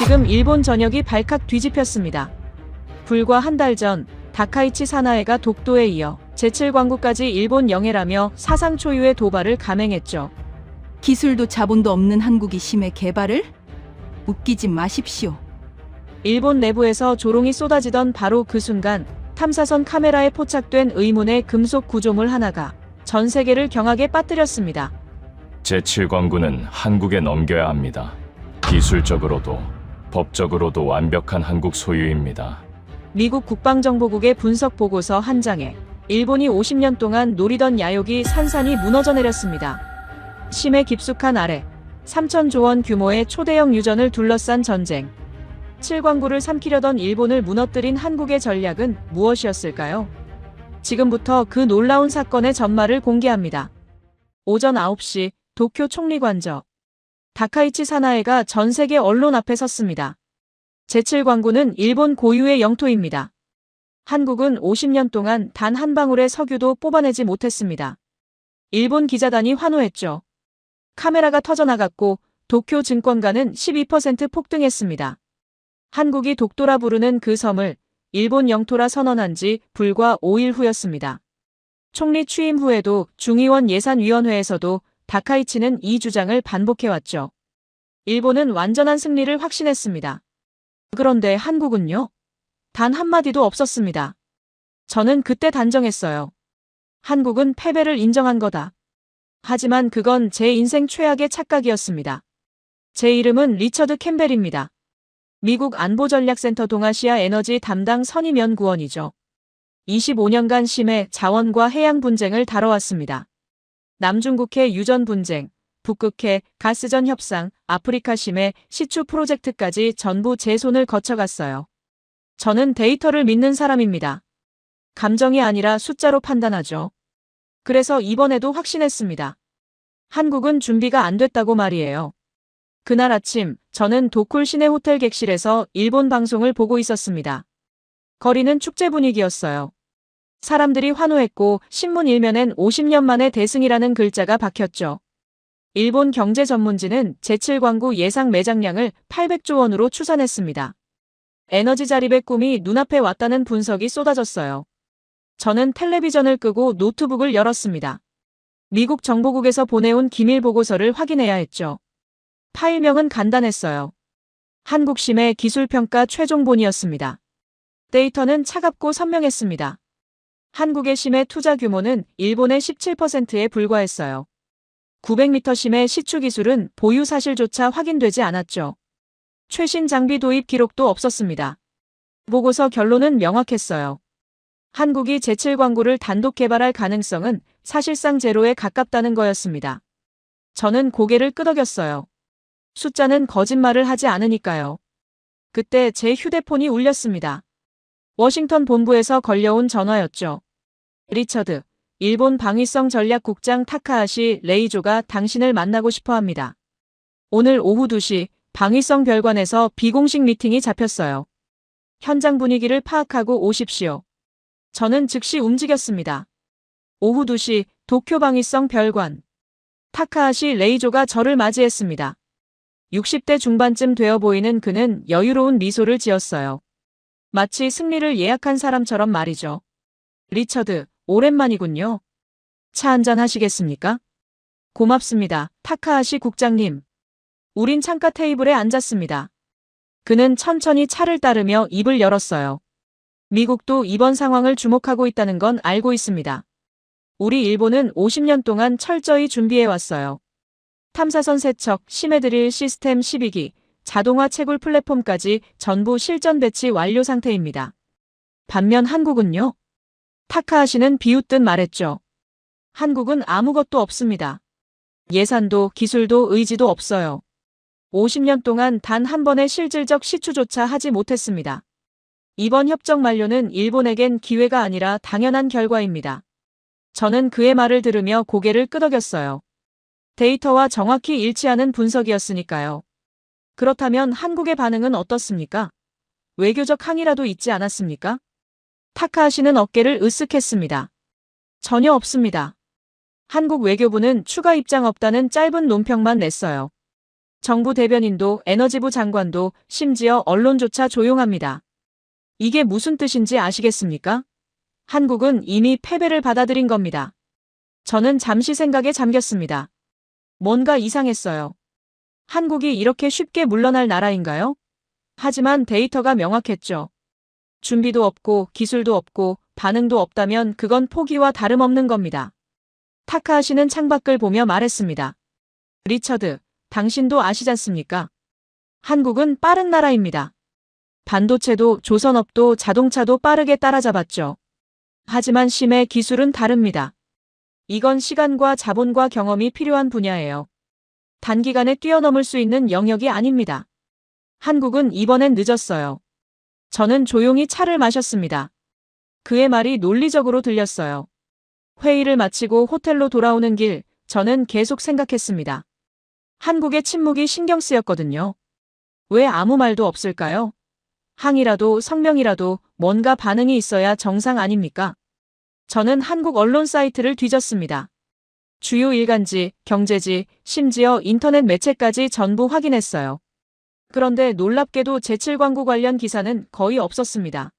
지금 일본 전역이 발칵 뒤집혔습니다. 불과 한 달 전 다카이치 사나에가 독도에 이어 제7광구까지 일본 영해라며 사상 초유의 도발을 감행했죠. 기술도 자본도 없는 한국이 심해 개발을? 웃기지 마십시오. 일본 내부에서 조롱이 쏟아지던 바로 그 순간 탐사선 카메라에 포착된 의문의 금속 구조물 하나가 전 세계를 경악에 빠뜨렸습니다. 제7광구는 한국에 넘겨야 합니다. 기술적으로도 법적으로도 완벽한 한국 소유입니다. 미국 국방정보국의 분석 보고서 한 장에 일본이 50년 동안 노리던 야욕이 산산이 무너져 내렸습니다. 심해 깊숙한 아래 3,000조 원 규모의 초대형 유전을 둘러싼 전쟁. 7광구를 삼키려던 일본을 무너뜨린 한국의 전략은 무엇이었을까요? 지금부터 그 놀라운 사건의 전말을 공개합니다. 오전 9시 도쿄 총리관저. 다카이치 사나에가 전 세계 언론 앞에 섰습니다. 제7광구는 일본 고유의 영토입니다. 한국은 50년 동안 단 한 방울의 석유도 뽑아내지 못했습니다. 일본 기자단이 환호했죠. 카메라가 터져나갔고 도쿄 증권가는 12% 폭등했습니다. 한국이 독도라 부르는 그 섬을 일본 영토라 선언한 지 불과 5일 후였습니다. 총리 취임 후에도 중의원 예산위원회에서도 다카이치는 이 주장을 반복해왔죠. 일본은 완전한 승리를 확신했습니다. 그런데 한국은요? 단 한마디도 없었습니다. 저는 그때 단정했어요. 한국은 패배를 인정한 거다. 하지만 그건 제 인생 최악의 착각이었습니다. 제 이름은 리처드 캠벨입니다. 미국 안보전략센터 동아시아 에너지 담당 선임 연구원이죠. 25년간 심해 자원과 해양 분쟁을 다뤄왔습니다. 남중국해 유전 분쟁, 북극해 가스전 협상, 아프리카 심해 시추 프로젝트까지 전부 제 손을 거쳐갔어요. 저는 데이터를 믿는 사람입니다. 감정이 아니라 숫자로 판단하죠. 그래서 이번에도 확신했습니다. 한국은 준비가 안 됐다고 말이에요. 그날 아침 저는 도쿨 시내 호텔 객실에서 일본 방송을 보고 있었습니다. 거리는 축제 분위기였어요. 사람들이 환호했고 신문 일면엔 50년 만에 대승이라는 글자가 박혔죠. 일본 경제 전문지는 제7광구 예상 매장량을 800조 원으로 추산했습니다. 에너지 자립의 꿈이 눈앞에 왔다는 분석이 쏟아졌어요. 저는 텔레비전을 끄고 노트북을 열었습니다. 미국 정보국에서 보내온 기밀 보고서를 확인해야 했죠. 파일명은 간단했어요. 한국 심해 기술평가 최종본이었습니다. 데이터는 차갑고 선명했습니다. 한국의 심해 투자 규모는 일본의 17%에 불과했어요. 900m 심해 시추 기술은 보유 사실조차 확인되지 않았죠. 최신 장비 도입 기록도 없었습니다. 보고서 결론은 명확했어요. 한국이 제7광구를 단독 개발할 가능성은 사실상 제로에 가깝다는 거였습니다. 저는 고개를 끄덕였어요. 숫자는 거짓말을 하지 않으니까요. 그때 제 휴대폰이 울렸습니다. 워싱턴 본부에서 걸려온 전화였죠. 리처드, 일본 방위성 전략국장 타카하시 레이조가 당신을 만나고 싶어 합니다. 오늘 오후 2시 방위성 별관에서 비공식 미팅이 잡혔어요. 현장 분위기를 파악하고 오십시오. 저는 즉시 움직였습니다. 오후 2시 도쿄 방위성 별관. 타카하시 레이조가 저를 맞이했습니다. 60대 중반쯤 되어 보이는 그는 여유로운 미소를 지었어요. 마치 승리를 예약한 사람처럼 말이죠. 리처드, 오랜만이군요. 차 한잔 하시겠습니까? 고맙습니다, 타카하시 국장님. 우린 창가 테이블에 앉았습니다. 그는 천천히 차를 따르며 입을 열었어요. 미국도 이번 상황을 주목하고 있다는 건 알고 있습니다. 우리 일본은 50년 동안 철저히 준비해왔어요. 탐사선 세척, 심해 드릴 시스템 12기, 자동화 채굴 플랫폼까지 전부 실전 배치 완료 상태입니다. 반면 한국은요? 타카하시는 비웃듯 말했죠. 한국은 아무것도 없습니다. 예산도 기술도 의지도 없어요. 50년 동안 단 한 번의 실질적 시추조차 하지 못했습니다. 이번 협정 만료는 일본에겐 기회가 아니라 당연한 결과입니다. 저는 그의 말을 들으며 고개를 끄덕였어요. 데이터와 정확히 일치하는 분석이었으니까요. 그렇다면 한국의 반응은 어떻습니까? 외교적 항의라도 있지 않았습니까? 타카하시는 어깨를 으쓱했습니다. 전혀 없습니다. 한국 외교부는 추가 입장 없다는 짧은 논평만 냈어요. 정부 대변인도 에너지부 장관도 심지어 언론조차 조용합니다. 이게 무슨 뜻인지 아시겠습니까? 한국은 이미 패배를 받아들인 겁니다. 저는 잠시 생각에 잠겼습니다. 뭔가 이상했어요. 한국이 이렇게 쉽게 물러날 나라인가요? 하지만 데이터가 명확했죠. 준비도 없고 기술도 없고 반응도 없다면 그건 포기와 다름없는 겁니다. 타카하시는 창밖을 보며 말했습니다. 리처드, 당신도 아시잖습니까? 한국은 빠른 나라입니다. 반도체도 조선업도 자동차도 빠르게 따라잡았죠. 하지만 심의 기술은 다릅니다. 이건 시간과 자본과 경험이 필요한 분야예요. 단기간에 뛰어넘을 수 있는 영역이 아닙니다. 한국은 이번엔 늦었어요. 저는 조용히 차를 마셨습니다. 그의 말이 논리적으로 들렸어요. 회의를 마치고 호텔로 돌아오는 길, 저는 계속 생각했습니다. 한국의 침묵이 신경 쓰였거든요. 왜 아무 말도 없을까요? 항이라도 성명이라도 뭔가 반응이 있어야 정상 아닙니까? 저는 한국 언론 사이트를 뒤졌습니다. 주요 일간지, 경제지, 심지어 인터넷 매체까지 전부 확인했어요. 그런데 놀랍게도 제칠 광고 관련 기사는 거의 없었습니다.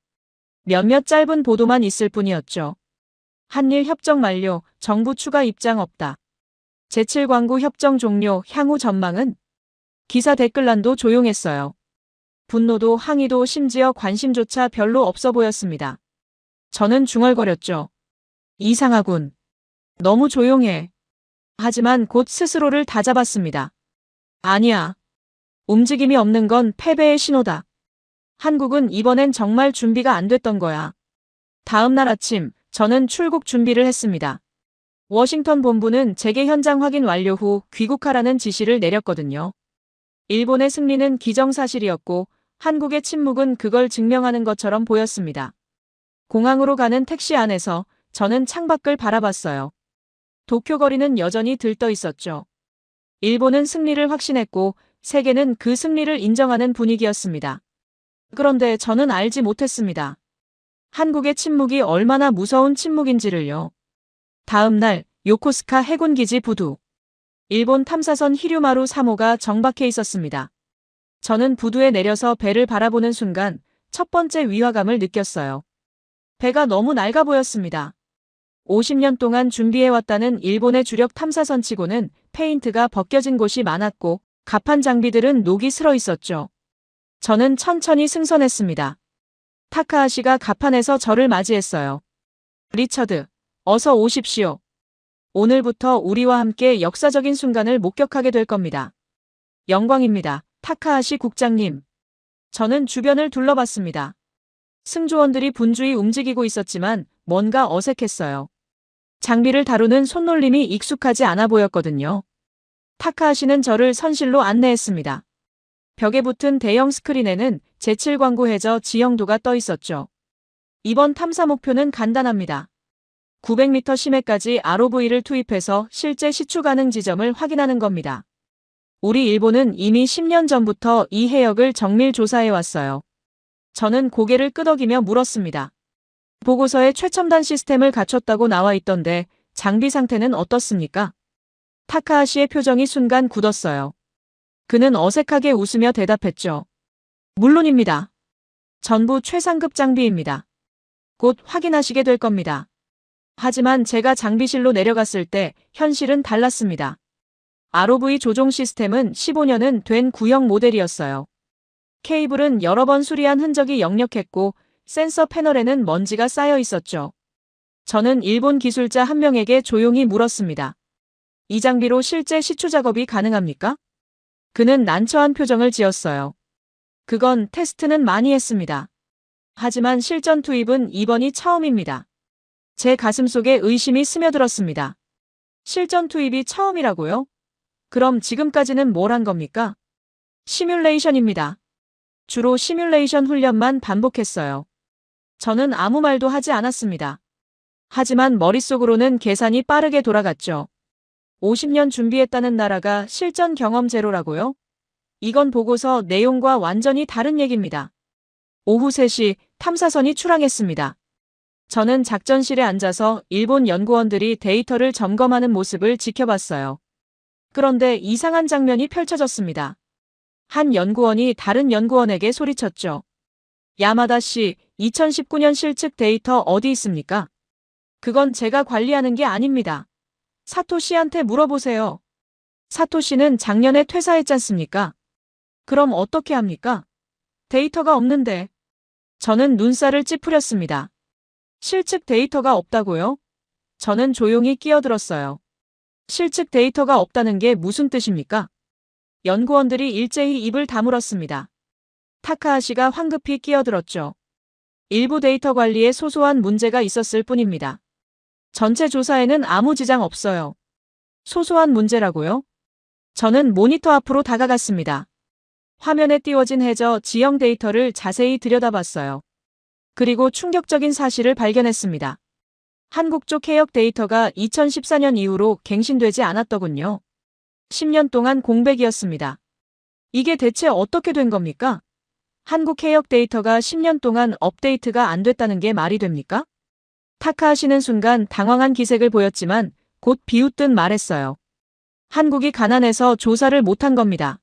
몇몇 짧은 보도만 있을 뿐이었죠. 한일 협정 만료, 정부 추가 입장 없다. 제칠 광고 협정 종료, 향후 전망은? 기사 댓글란도 조용했어요. 분노도 항의도 심지어 관심조차 별로 없어 보였습니다. 저는 중얼거렸죠. 이상하군. 너무 조용해. 하지만 곧 스스로를 다잡았습니다. 아니야. 움직임이 없는 건 패배의 신호다. 한국은 이번엔 정말 준비가 안 됐던 거야. 다음 날 아침, 저는 출국 준비를 했습니다. 워싱턴 본부는 재개 현장 확인 완료 후 귀국하라는 지시를 내렸거든요. 일본의 승리는 기정사실이었고 한국의 침묵은 그걸 증명하는 것처럼 보였습니다. 공항으로 가는 택시 안에서 저는 창밖을 바라봤어요. 도쿄 거리는 여전히 들떠 있었죠. 일본은 승리를 확신했고 세계는 그 승리를 인정하는 분위기였습니다. 그런데 저는 알지 못했습니다. 한국의 침묵이 얼마나 무서운 침묵인지를요. 다음 날 요코스카 해군기지 부두. 일본 탐사선 히류마루 3호가 정박해 있었습니다. 저는 부두에 내려서 배를 바라보는 순간 첫 번째 위화감을 느꼈어요. 배가 너무 낡아 보였습니다. 50년 동안 준비해왔다는 일본의 주력 탐사선치고는 페인트가 벗겨진 곳이 많았고 갑판 장비들은 녹이 슬어 있었죠. 저는 천천히 승선했습니다. 타카하시가 갑판에서 저를 맞이했어요. 리처드, 어서 오십시오. 오늘부터 우리와 함께 역사적인 순간을 목격하게 될 겁니다. 영광입니다. 타카하시 국장님. 저는 주변을 둘러봤습니다. 승조원들이 분주히 움직이고 있었지만 뭔가 어색했어요. 장비를 다루는 손놀림이 익숙하지 않아 보였거든요. 타카하시는 저를 선실로 안내했습니다. 벽에 붙은 대형 스크린에는 제칠 광고 해저 지형도가 떠 있었죠. 이번 탐사 목표는 간단합니다. 900m 심해까지 ROV를 투입해서 실제 시추 가능 지점을 확인하는 겁니다. 우리 일본은 이미 10년 전부터 이 해역을 정밀 조사해 왔어요. 저는 고개를 끄덕이며 물었습니다. 보고서에 최첨단 시스템을 갖췄다고 나와 있던데 장비 상태는 어떻습니까? 타카하시의 표정이 순간 굳었어요. 그는 어색하게 웃으며 대답했죠. 물론입니다. 전부 최상급 장비입니다. 곧 확인하시게 될 겁니다. 하지만 제가 장비실로 내려갔을 때 현실은 달랐습니다. ROV 조종 시스템은 15년은 된 구형 모델이었어요. 케이블은 여러 번 수리한 흔적이 역력했고 센서 패널에는 먼지가 쌓여 있었죠. 저는 일본 기술자 한 명에게 조용히 물었습니다. 이 장비로 실제 시추 작업이 가능합니까? 그는 난처한 표정을 지었어요. 그건 테스트는 많이 했습니다. 하지만 실전 투입은 이번이 처음입니다. 제 가슴속에 의심이 스며들었습니다. 실전 투입이 처음이라고요? 그럼 지금까지는 뭘 한 겁니까? 시뮬레이션입니다. 주로 시뮬레이션 훈련만 반복했어요. 저는 아무 말도 하지 않았습니다. 하지만 머릿속으로는 계산이 빠르게 돌아갔죠. 50년 준비했다는 나라가 실전 경험 제로라고요? 이건 보고서 내용과 완전히 다른 얘기입니다. 오후 3시 탐사선이 출항했습니다. 저는 작전실에 앉아서 일본 연구원들이 데이터를 점검하는 모습을 지켜봤어요. 그런데 이상한 장면이 펼쳐졌습니다. 한 연구원이 다른 연구원에게 소리쳤죠. 야마다 씨, 2019년 실측 데이터 어디 있습니까? 그건 제가 관리하는 게 아닙니다. 사토 씨한테 물어보세요. 사토 씨는 작년에 퇴사했잖습니까? 그럼 어떻게 합니까? 데이터가 없는데. 저는 눈살을 찌푸렸습니다. 실측 데이터가 없다고요? 저는 조용히 끼어들었어요. 실측 데이터가 없다는 게 무슨 뜻입니까? 연구원들이 일제히 입을 다물었습니다. 타카하시가 황급히 끼어들었죠. 일부 데이터 관리에 소소한 문제가 있었을 뿐입니다. 전체 조사에는 아무 지장 없어요. 소소한 문제라고요? 저는 모니터 앞으로 다가갔습니다. 화면에 띄워진 해저 지형 데이터를 자세히 들여다봤어요. 그리고 충격적인 사실을 발견했습니다. 한국 쪽 해역 데이터가 2014년 이후로 갱신되지 않았더군요. 10년 동안 공백이었습니다. 이게 대체 어떻게 된 겁니까? 한국 해역 데이터가 10년 동안 업데이트가 안 됐다는 게 말이 됩니까? 타카하시는 순간 당황한 기색을 보였지만 곧 비웃듯 말했어요. 한국이 가난해서 조사를 못한 겁니다.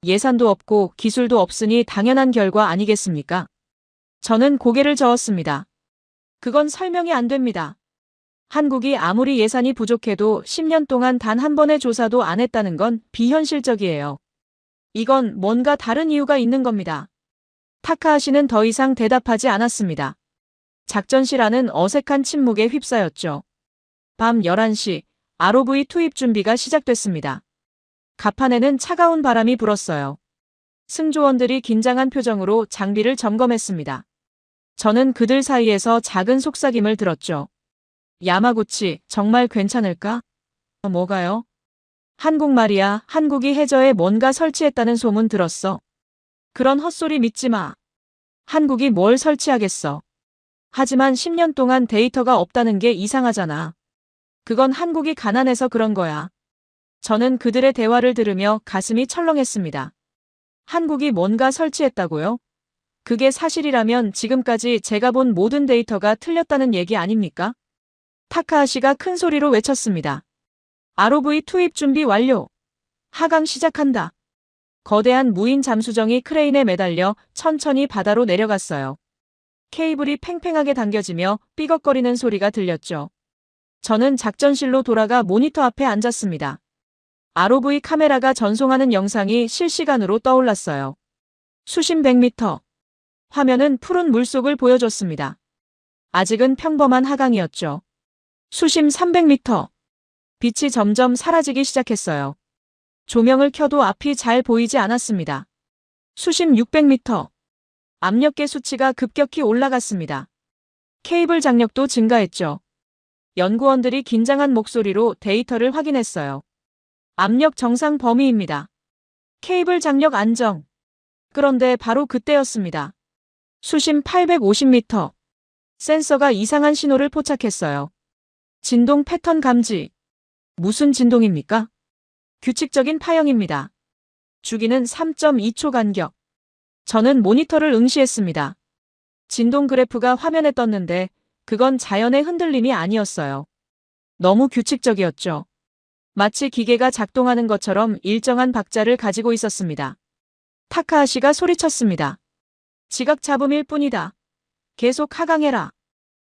예산도 없고 기술도 없으니 당연한 결과 아니겠습니까? 저는 고개를 저었습니다. 그건 설명이 안 됩니다. 한국이 아무리 예산이 부족해도 10년 동안 단 한 번의 조사도 안 했다는 건 비현실적이에요. 이건 뭔가 다른 이유가 있는 겁니다. 타카하시는 더 이상 대답하지 않았습니다. 작전실 안은 어색한 침묵에 휩싸였죠. 밤 11시, ROV 투입 준비가 시작됐습니다. 갑판에는 차가운 바람이 불었어요. 승조원들이 긴장한 표정으로 장비를 점검했습니다. 저는 그들 사이에서 작은 속삭임을 들었죠. 야마구치, 정말 괜찮을까? 뭐가요? 한국 말이야, 한국이 해저에 뭔가 설치했다는 소문 들었어. 그런 헛소리 믿지 마. 한국이 뭘 설치하겠어. 하지만 10년 동안 데이터가 없다는 게 이상하잖아. 그건 한국이 가난해서 그런 거야. 저는 그들의 대화를 들으며 가슴이 철렁했습니다. 한국이 뭔가 설치했다고요? 그게 사실이라면 지금까지 제가 본 모든 데이터가 틀렸다는 얘기 아닙니까? 타카하시가 큰 소리로 외쳤습니다. ROV 투입 준비 완료. 하강 시작한다. 거대한 무인 잠수정이 크레인에 매달려 천천히 바다로 내려갔어요. 케이블이 팽팽하게 당겨지며 삐걱거리는 소리가 들렸죠. 저는 작전실로 돌아가 모니터 앞에 앉았습니다. ROV 카메라가 전송하는 영상이 실시간으로 떠올랐어요. 수심 100m. 화면은 푸른 물속을 보여줬습니다. 아직은 평범한 하강이었죠. 수심 300m. 빛이 점점 사라지기 시작했어요. 조명을 켜도 앞이 잘 보이지 않았습니다. 수심 600m. 압력계 수치가 급격히 올라갔습니다. 케이블 장력도 증가했죠. 연구원들이 긴장한 목소리로 데이터를 확인했어요. 압력 정상 범위입니다. 케이블 장력 안정. 그런데 바로 그때였습니다. 수심 850m. 센서가 이상한 신호를 포착했어요. 진동 패턴 감지. 무슨 진동입니까? 규칙적인 파형입니다. 주기는 3.2초 간격. 저는 모니터를 응시했습니다. 진동 그래프가 화면에 떴는데 그건 자연의 흔들림이 아니었어요. 너무 규칙적이었죠. 마치 기계가 작동하는 것처럼 일정한 박자를 가지고 있었습니다. 타카하시가 소리쳤습니다. 지각 잡음일 뿐이다. 계속 하강해라.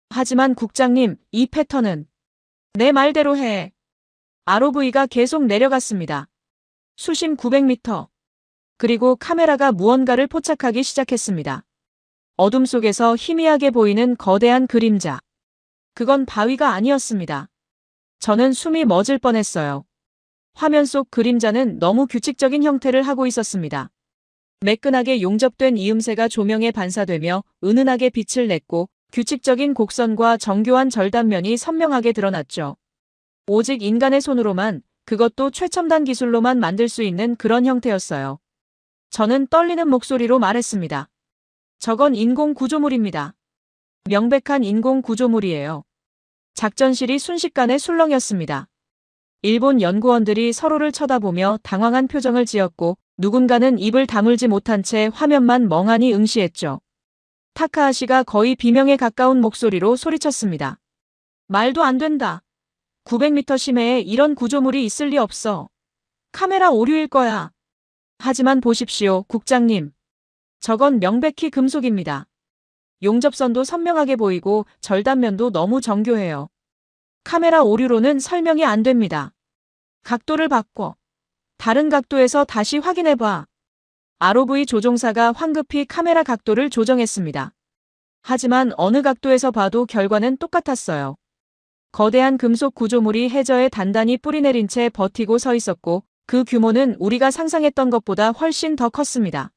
하지만 국장님, 이 패턴은 내 말대로 해. ROV가 계속 내려갔습니다. 수심 900m. 그리고 카메라가 무언가를 포착하기 시작했습니다. 어둠 속에서 희미하게 보이는 거대한 그림자. 그건 바위가 아니었습니다. 저는 숨이 멎을 뻔했어요. 화면 속 그림자는 너무 규칙적인 형태를 하고 있었습니다. 매끈하게 용접된 이음새가 조명에 반사되며 은은하게 빛을 냈고 규칙적인 곡선과 정교한 절단면이 선명하게 드러났죠. 오직 인간의 손으로만, 그것도 최첨단 기술로만 만들 수 있는 그런 형태였어요. 저는 떨리는 목소리로 말했습니다. 저건 인공 구조물입니다. 명백한 인공 구조물이에요. 작전실이 순식간에 술렁였습니다. 일본 연구원들이 서로를 쳐다보며 당황한 표정을 지었고 누군가는 입을 다물지 못한 채 화면만 멍하니 응시했죠. 타카하시가 거의 비명에 가까운 목소리로 소리쳤습니다. 말도 안 된다. 900m 심해에 이런 구조물이 있을 리 없어. 카메라 오류일 거야. 하지만 보십시오, 국장님. 저건 명백히 금속입니다. 용접선도 선명하게 보이고 절단면도 너무 정교해요. 카메라 오류로는 설명이 안 됩니다. 각도를 바꿔. 다른 각도에서 다시 확인해봐. ROV 조종사가 황급히 카메라 각도를 조정했습니다. 하지만 어느 각도에서 봐도 결과는 똑같았어요. 거대한 금속 구조물이 해저에 단단히 뿌리내린 채 버티고 서 있었고 그 규모는 우리가 상상했던 것보다 훨씬 더 컸습니다.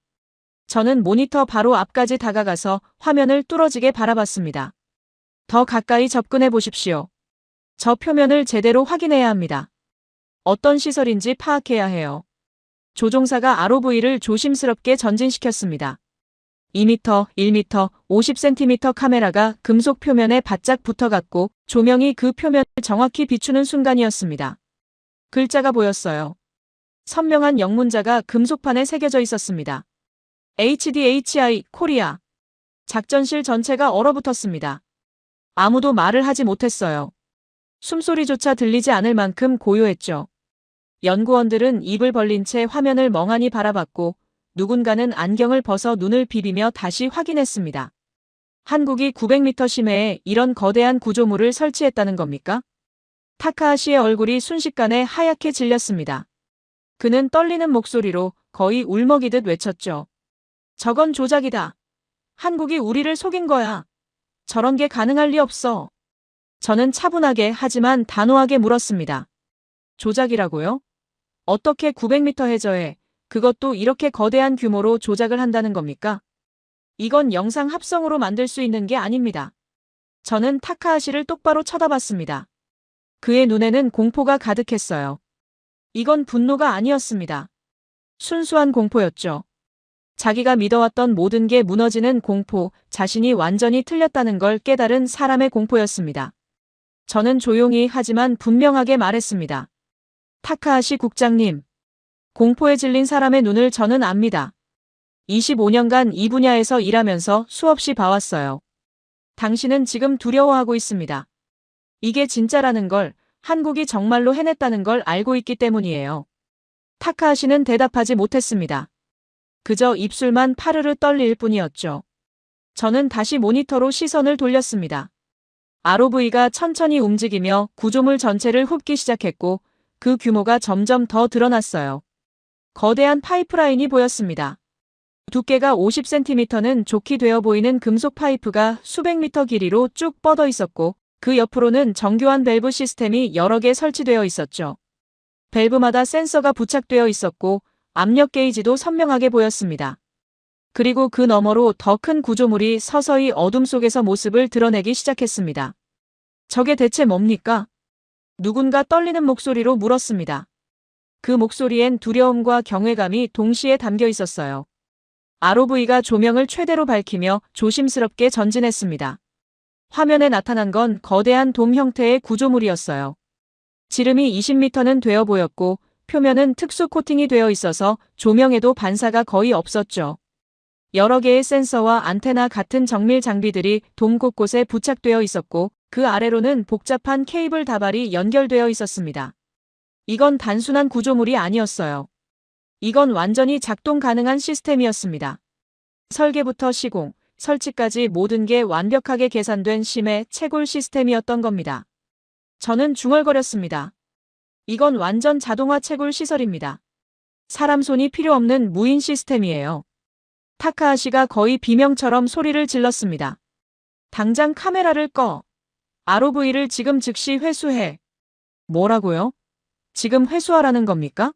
저는 모니터 바로 앞까지 다가가서 화면을 뚫어지게 바라봤습니다. 더 가까이 접근해 보십시오. 저 표면을 제대로 확인해야 합니다. 어떤 시설인지 파악해야 해요. 조종사가 ROV를 조심스럽게 전진시켰습니다. 2m, 1m, 50cm 카메라가 금속 표면에 바짝 붙어갔고 조명이 그 표면을 정확히 비추는 순간이었습니다. 글자가 보였어요. 선명한 영문자가 금속판에 새겨져 있었습니다. HDHI 코리아. 작전실 전체가 얼어붙었습니다. 아무도 말을 하지 못했어요. 숨소리조차 들리지 않을 만큼 고요했죠. 연구원들은 입을 벌린 채 화면을 멍하니 바라봤고 누군가는 안경을 벗어 눈을 비비며 다시 확인했습니다. 한국이 900m 심해에 이런 거대한 구조물을 설치했다는 겁니까? 타카하시의 얼굴이 순식간에 하얗게 질렸습니다. 그는 떨리는 목소리로 거의 울먹이듯 외쳤죠. 저건 조작이다. 한국이 우리를 속인 거야. 저런 게 가능할 리 없어. 저는 차분하게 하지만 단호하게 물었습니다. 조작이라고요? 어떻게 900m 해저에 그것도 이렇게 거대한 규모로 조작을 한다는 겁니까? 이건 영상 합성으로 만들 수 있는 게 아닙니다. 저는 타카하시를 똑바로 쳐다봤습니다. 그의 눈에는 공포가 가득했어요. 이건 분노가 아니었습니다. 순수한 공포였죠. 자기가 믿어왔던 모든 게 무너지는 공포, 자신이 완전히 틀렸다는 걸 깨달은 사람의 공포였습니다. 저는 조용히 하지만 분명하게 말했습니다. 타카하시 국장님. 공포에 질린 사람의 눈을 저는 압니다. 25년간 이 분야에서 일하면서 수없이 봐왔어요. 당신은 지금 두려워하고 있습니다. 이게 진짜라는 걸, 한국이 정말로 해냈다는 걸 알고 있기 때문이에요. 타카하시는 대답하지 못했습니다. 그저 입술만 파르르 떨릴 뿐이었죠. 저는 다시 모니터로 시선을 돌렸습니다. ROV가 천천히 움직이며 구조물 전체를 훑기 시작했고 그 규모가 점점 더 드러났어요. 거대한 파이프라인이 보였습니다. 두께가 50cm는 좋게 되어 보이는 금속 파이프가 수백 미터 길이로 쭉 뻗어 있었고 그 옆으로는 정교한 밸브 시스템이 여러 개 설치되어 있었죠. 밸브마다 센서가 부착되어 있었고 압력 게이지도 선명하게 보였습니다. 그리고 그 너머로 더 큰 구조물이 서서히 어둠 속에서 모습을 드러내기 시작했습니다. 저게 대체 뭡니까? 누군가 떨리는 목소리로 물었습니다. 그 목소리엔 두려움과 경외감이 동시에 담겨 있었어요. ROV가 조명을 최대로 밝히며 조심스럽게 전진했습니다. 화면에 나타난 건 거대한 돔 형태의 구조물이었어요. 지름이 20m는 되어 보였고 표면은 특수 코팅이 되어 있어서 조명에도 반사가 거의 없었죠. 여러 개의 센서와 안테나 같은 정밀 장비들이 돔 곳곳에 부착되어 있었고 그 아래로는 복잡한 케이블 다발이 연결되어 있었습니다. 이건 단순한 구조물이 아니었어요. 이건 완전히 작동 가능한 시스템이었습니다. 설계부터 시공, 설치까지 모든 게 완벽하게 계산된 심해 채굴 시스템이었던 겁니다. 저는 중얼거렸습니다. 이건 완전 자동화 채굴 시설입니다. 사람 손이 필요 없는 무인 시스템이에요. 타카하시가 거의 비명처럼 소리를 질렀습니다. 당장 카메라를 꺼. ROV를 지금 즉시 회수해. 뭐라고요? 지금 회수하라는 겁니까?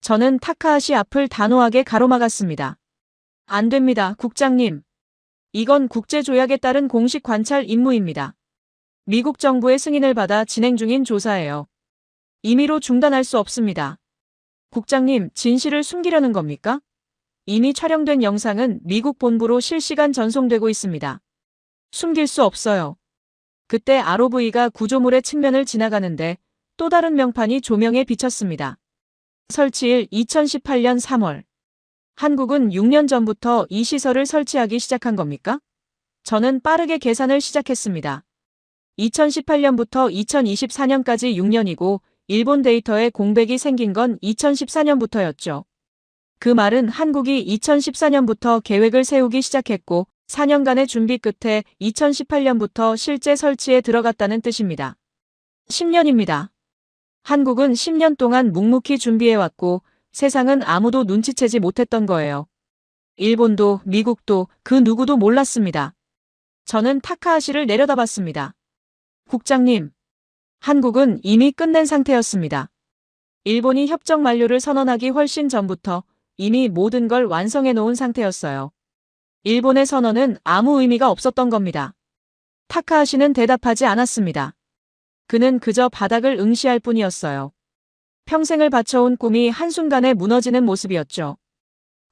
저는 타카하시 앞을 단호하게 가로막았습니다. 안 됩니다, 국장님. 이건 국제조약에 따른 공식 관찰 임무입니다. 미국 정부의 승인을 받아 진행 중인 조사예요. 임의로 중단할 수 없습니다. 국장님, 진실을 숨기려는 겁니까? 이미 촬영된 영상은 미국 본부로 실시간 전송되고 있습니다. 숨길 수 없어요. 그때 ROV가 구조물의 측면을 지나가는데 또 다른 명판이 조명에 비쳤습니다. 설치일 2018년 3월. 한국은 6년 전부터 이 시설을 설치하기 시작한 겁니까? 저는 빠르게 계산을 시작했습니다. 2018년부터 2024년까지 6년이고 일본 데이터에 공백이 생긴 건 2014년부터였죠. 그 말은 한국이 2014년부터 계획을 세우기 시작했고 4년간의 준비 끝에 2018년부터 실제 설치에 들어갔다는 뜻입니다. 10년입니다. 한국은 10년 동안 묵묵히 준비해왔고 세상은 아무도 눈치채지 못했던 거예요. 일본도 미국도 그 누구도 몰랐습니다. 저는 타카하시를 내려다봤습니다. 국장님, 한국은 이미 끝낸 상태였습니다. 일본이 협정 만료를 선언하기 훨씬 전부터 이미 모든 걸 완성해 놓은 상태였어요. 일본의 선언은 아무 의미가 없었던 겁니다. 타카하시는 대답하지 않았습니다. 그는 그저 바닥을 응시할 뿐이었어요. 평생을 바쳐온 꿈이 한순간에 무너지는 모습이었죠.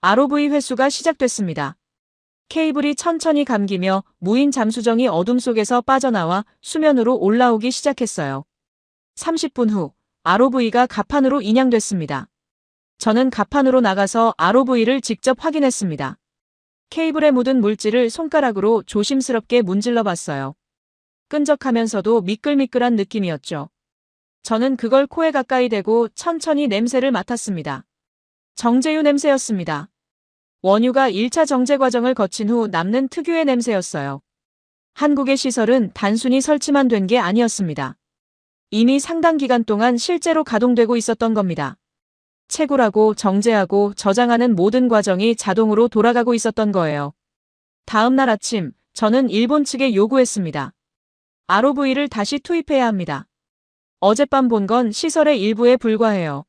ROV 회수가 시작됐습니다. 케이블이 천천히 감기며 무인 잠수정이 어둠 속에서 빠져나와 수면으로 올라오기 시작했어요. 30분 후 ROV가 갑판으로 인양됐습니다. 저는 갑판으로 나가서 ROV를 직접 확인했습니다. 케이블에 묻은 물질을 손가락으로 조심스럽게 문질러 봤어요. 끈적하면서도 미끌미끌한 느낌이었죠. 저는 그걸 코에 가까이 대고 천천히 냄새를 맡았습니다. 정제유 냄새였습니다. 원유가 1차 정제 과정을 거친 후 남는 특유의 냄새였어요. 한국의 시설은 단순히 설치만 된 게 아니었습니다. 이미 상당 기간 동안 실제로 가동되고 있었던 겁니다. 채굴하고 정제하고 저장하는 모든 과정이 자동으로 돌아가고 있었던 거예요. 다음 날 아침, 저는 일본 측에 요구했습니다. ROV를 다시 투입해야 합니다. 어젯밤 본 건 시설의 일부에 불과해요.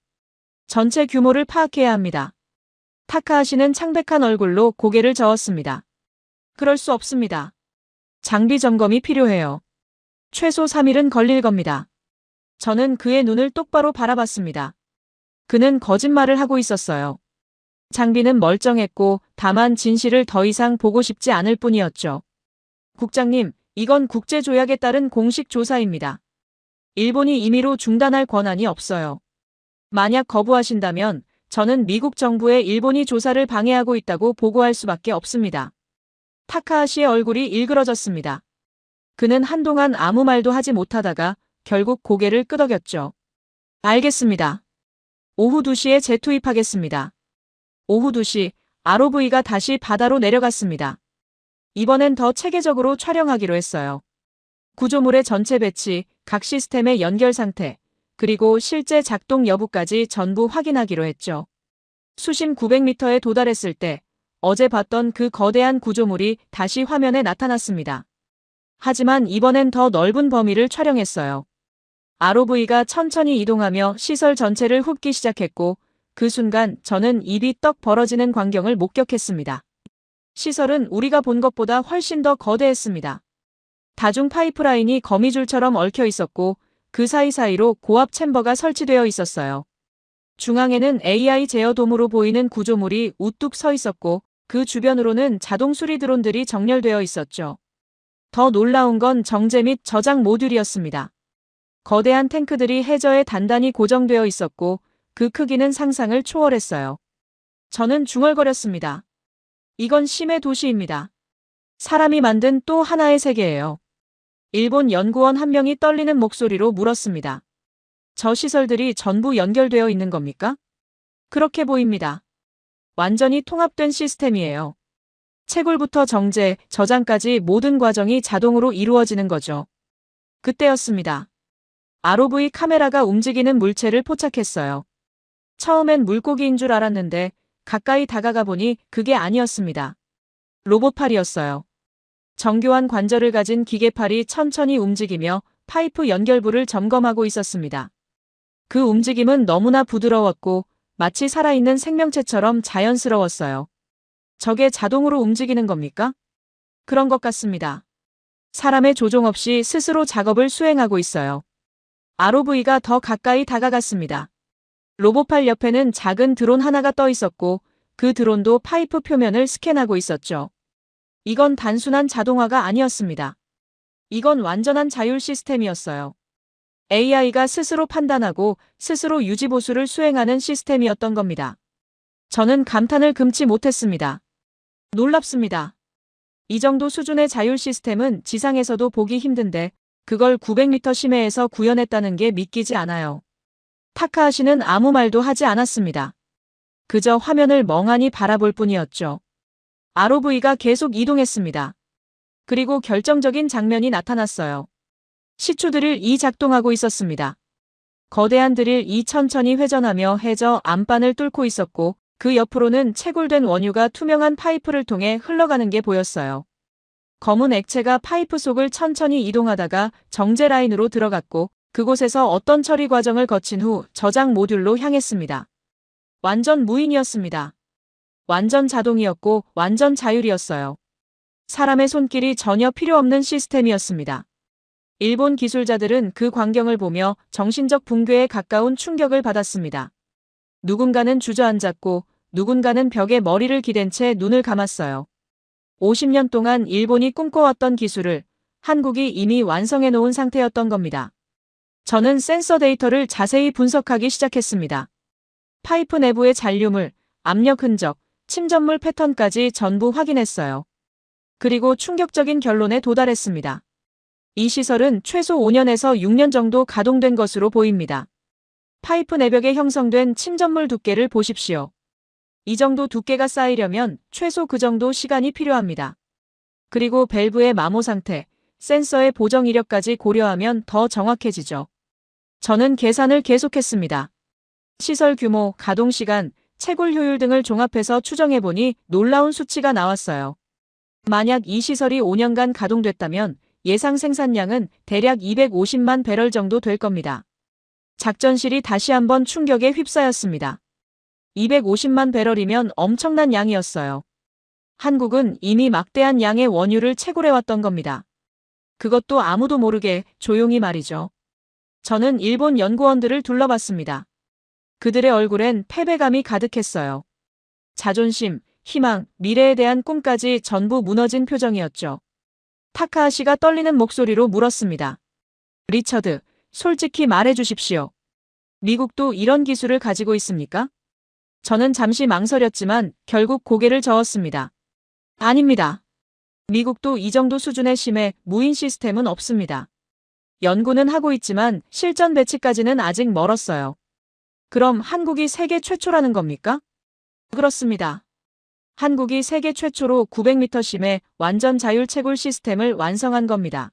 전체 규모를 파악해야 합니다. 타카하시는 창백한 얼굴로 고개를 저었습니다. 그럴 수 없습니다. 장비 점검이 필요해요. 최소 3일은 걸릴 겁니다. 저는 그의 눈을 똑바로 바라봤습니다. 그는 거짓말을 하고 있었어요. 장비는 멀쩡했고 다만 진실을 더 이상 보고 싶지 않을 뿐이었죠. 국장님, 이건 국제조약에 따른 공식 조사입니다. 일본이 임의로 중단할 권한이 없어요. 만약 거부하신다면 저는 미국 정부에 일본이 조사를 방해하고 있다고 보고할 수밖에 없습니다. 타카하시의 얼굴이 일그러졌습니다. 그는 한동안 아무 말도 하지 못하다가 결국 고개를 끄덕였죠. 알겠습니다. 오후 2시에 재투입하겠습니다. 오후 2시, ROV가 다시 바다로 내려갔습니다. 이번엔 더 체계적으로 촬영하기로 했어요. 구조물의 전체 배치, 각 시스템의 연결 상태, 그리고 실제 작동 여부까지 전부 확인하기로 했죠. 수심 900m에 도달했을 때 어제 봤던 그 거대한 구조물이 다시 화면에 나타났습니다. 하지만 이번엔 더 넓은 범위를 촬영했어요. ROV가 천천히 이동하며 시설 전체를 훑기 시작했고 그 순간 저는 입이 떡 벌어지는 광경을 목격했습니다. 시설은 우리가 본 것보다 훨씬 더 거대했습니다. 다중 파이프라인이 거미줄처럼 얽혀 있었고 그 사이사이로 고압 챔버가 설치되어 있었어요. 중앙에는 AI 제어돔으로 보이는 구조물이 우뚝 서 있었고 그 주변으로는 자동 수리 드론들이 정렬되어 있었죠. 더 놀라운 건 정제 및 저장 모듈이었습니다. 거대한 탱크들이 해저에 단단히 고정되어 있었고 그 크기는 상상을 초월했어요. 저는 중얼거렸습니다. 이건 심해 도시입니다. 사람이 만든 또 하나의 세계예요. 일본 연구원 한 명이 떨리는 목소리로 물었습니다. 저 시설들이 전부 연결되어 있는 겁니까? 그렇게 보입니다. 완전히 통합된 시스템이에요. 채굴부터 정제, 저장까지 모든 과정이 자동으로 이루어지는 거죠. 그때였습니다. ROV 카메라가 움직이는 물체를 포착했어요. 처음엔 물고기인 줄 알았는데 가까이 다가가 보니 그게 아니었습니다. 로봇팔이었어요. 정교한 관절을 가진 기계팔이 천천히 움직이며 파이프 연결부를 점검하고 있었습니다. 그 움직임은 너무나 부드러웠고 마치 살아있는 생명체처럼 자연스러웠어요. 저게 자동으로 움직이는 겁니까? 그런 것 같습니다. 사람의 조종 없이 스스로 작업을 수행하고 있어요. ROV가 더 가까이 다가갔습니다. 로봇팔 옆에는 작은 드론 하나가 떠 있었고 그 드론도 파이프 표면을 스캔하고 있었죠. 이건 단순한 자동화가 아니었습니다. 이건 완전한 자율 시스템이었어요. AI가 스스로 판단하고 스스로 유지보수를 수행하는 시스템이었던 겁니다. 저는 감탄을 금치 못했습니다. 놀랍습니다. 이 정도 수준의 자율 시스템은 지상에서도 보기 힘든데 그걸 900m 심해에서 구현했다는 게 믿기지 않아요. 타카하시는 아무 말도 하지 않았습니다. 그저 화면을 멍하니 바라볼 뿐이었죠. ROV가 계속 이동했습니다. 그리고 결정적인 장면이 나타났어요. 시추 드릴이 작동하고 있었습니다. 거대한 드릴이 천천히 회전하며 해저 안반을 뚫고 있었고 그 옆으로는 채굴된 원유가 투명한 파이프를 통해 흘러가는 게 보였어요. 검은 액체가 파이프 속을 천천히 이동하다가 정제 라인으로 들어갔고 그곳에서 어떤 처리 과정을 거친 후 저장 모듈로 향했습니다. 완전 무인이었습니다. 완전 자동이었고 완전 자율이었어요. 사람의 손길이 전혀 필요 없는 시스템이었습니다. 일본 기술자들은 그 광경을 보며 정신적 붕괴에 가까운 충격을 받았습니다. 누군가는 주저앉았고 누군가는 벽에 머리를 기댄 채 눈을 감았어요. 50년 동안 일본이 꿈꿔왔던 기술을 한국이 이미 완성해 놓은 상태였던 겁니다. 저는 센서 데이터를 자세히 분석하기 시작했습니다. 파이프 내부의 잔류물, 압력 흔적, 침전물 패턴까지 전부 확인했어요. 그리고 충격적인 결론에 도달했습니다. 이 시설은 최소 5년에서 6년 정도 가동된 것으로 보입니다. 파이프 내벽에 형성된 침전물 두께를 보십시오. 이 정도 두께가 쌓이려면 최소 그 정도 시간이 필요합니다. 그리고 밸브의 마모 상태, 센서의 보정 이력까지 고려하면 더 정확해지죠. 저는 계산을 계속했습니다. 시설 규모, 가동 시간, 채굴 효율 등을 종합해서 추정해보니 놀라운 수치가 나왔어요. 만약 이 시설이 5년간 가동됐다면 예상 생산량은 대략 250만 배럴 정도 될 겁니다. 작전실이 다시 한번 충격에 휩싸였습니다. 250만 배럴이면 엄청난 양이었어요. 한국은 이미 막대한 양의 원유를 채굴해왔던 겁니다. 그것도 아무도 모르게 조용히 말이죠. 저는 일본 연구원들을 둘러봤습니다. 그들의 얼굴엔 패배감이 가득했어요. 자존심, 희망, 미래에 대한 꿈까지 전부 무너진 표정이었죠. 타카하시가 떨리는 목소리로 물었습니다. 리처드, 솔직히 말해주십시오. 미국도 이런 기술을 가지고 있습니까? 저는 잠시 망설였지만 결국 고개를 저었습니다. 아닙니다. 미국도 이 정도 수준의 심해 무인 시스템은 없습니다. 연구는 하고 있지만 실전 배치까지는 아직 멀었어요. 그럼 한국이 세계 최초라는 겁니까? 그렇습니다. 한국이 세계 최초로 900m 심해 완전 자율 채굴 시스템을 완성한 겁니다.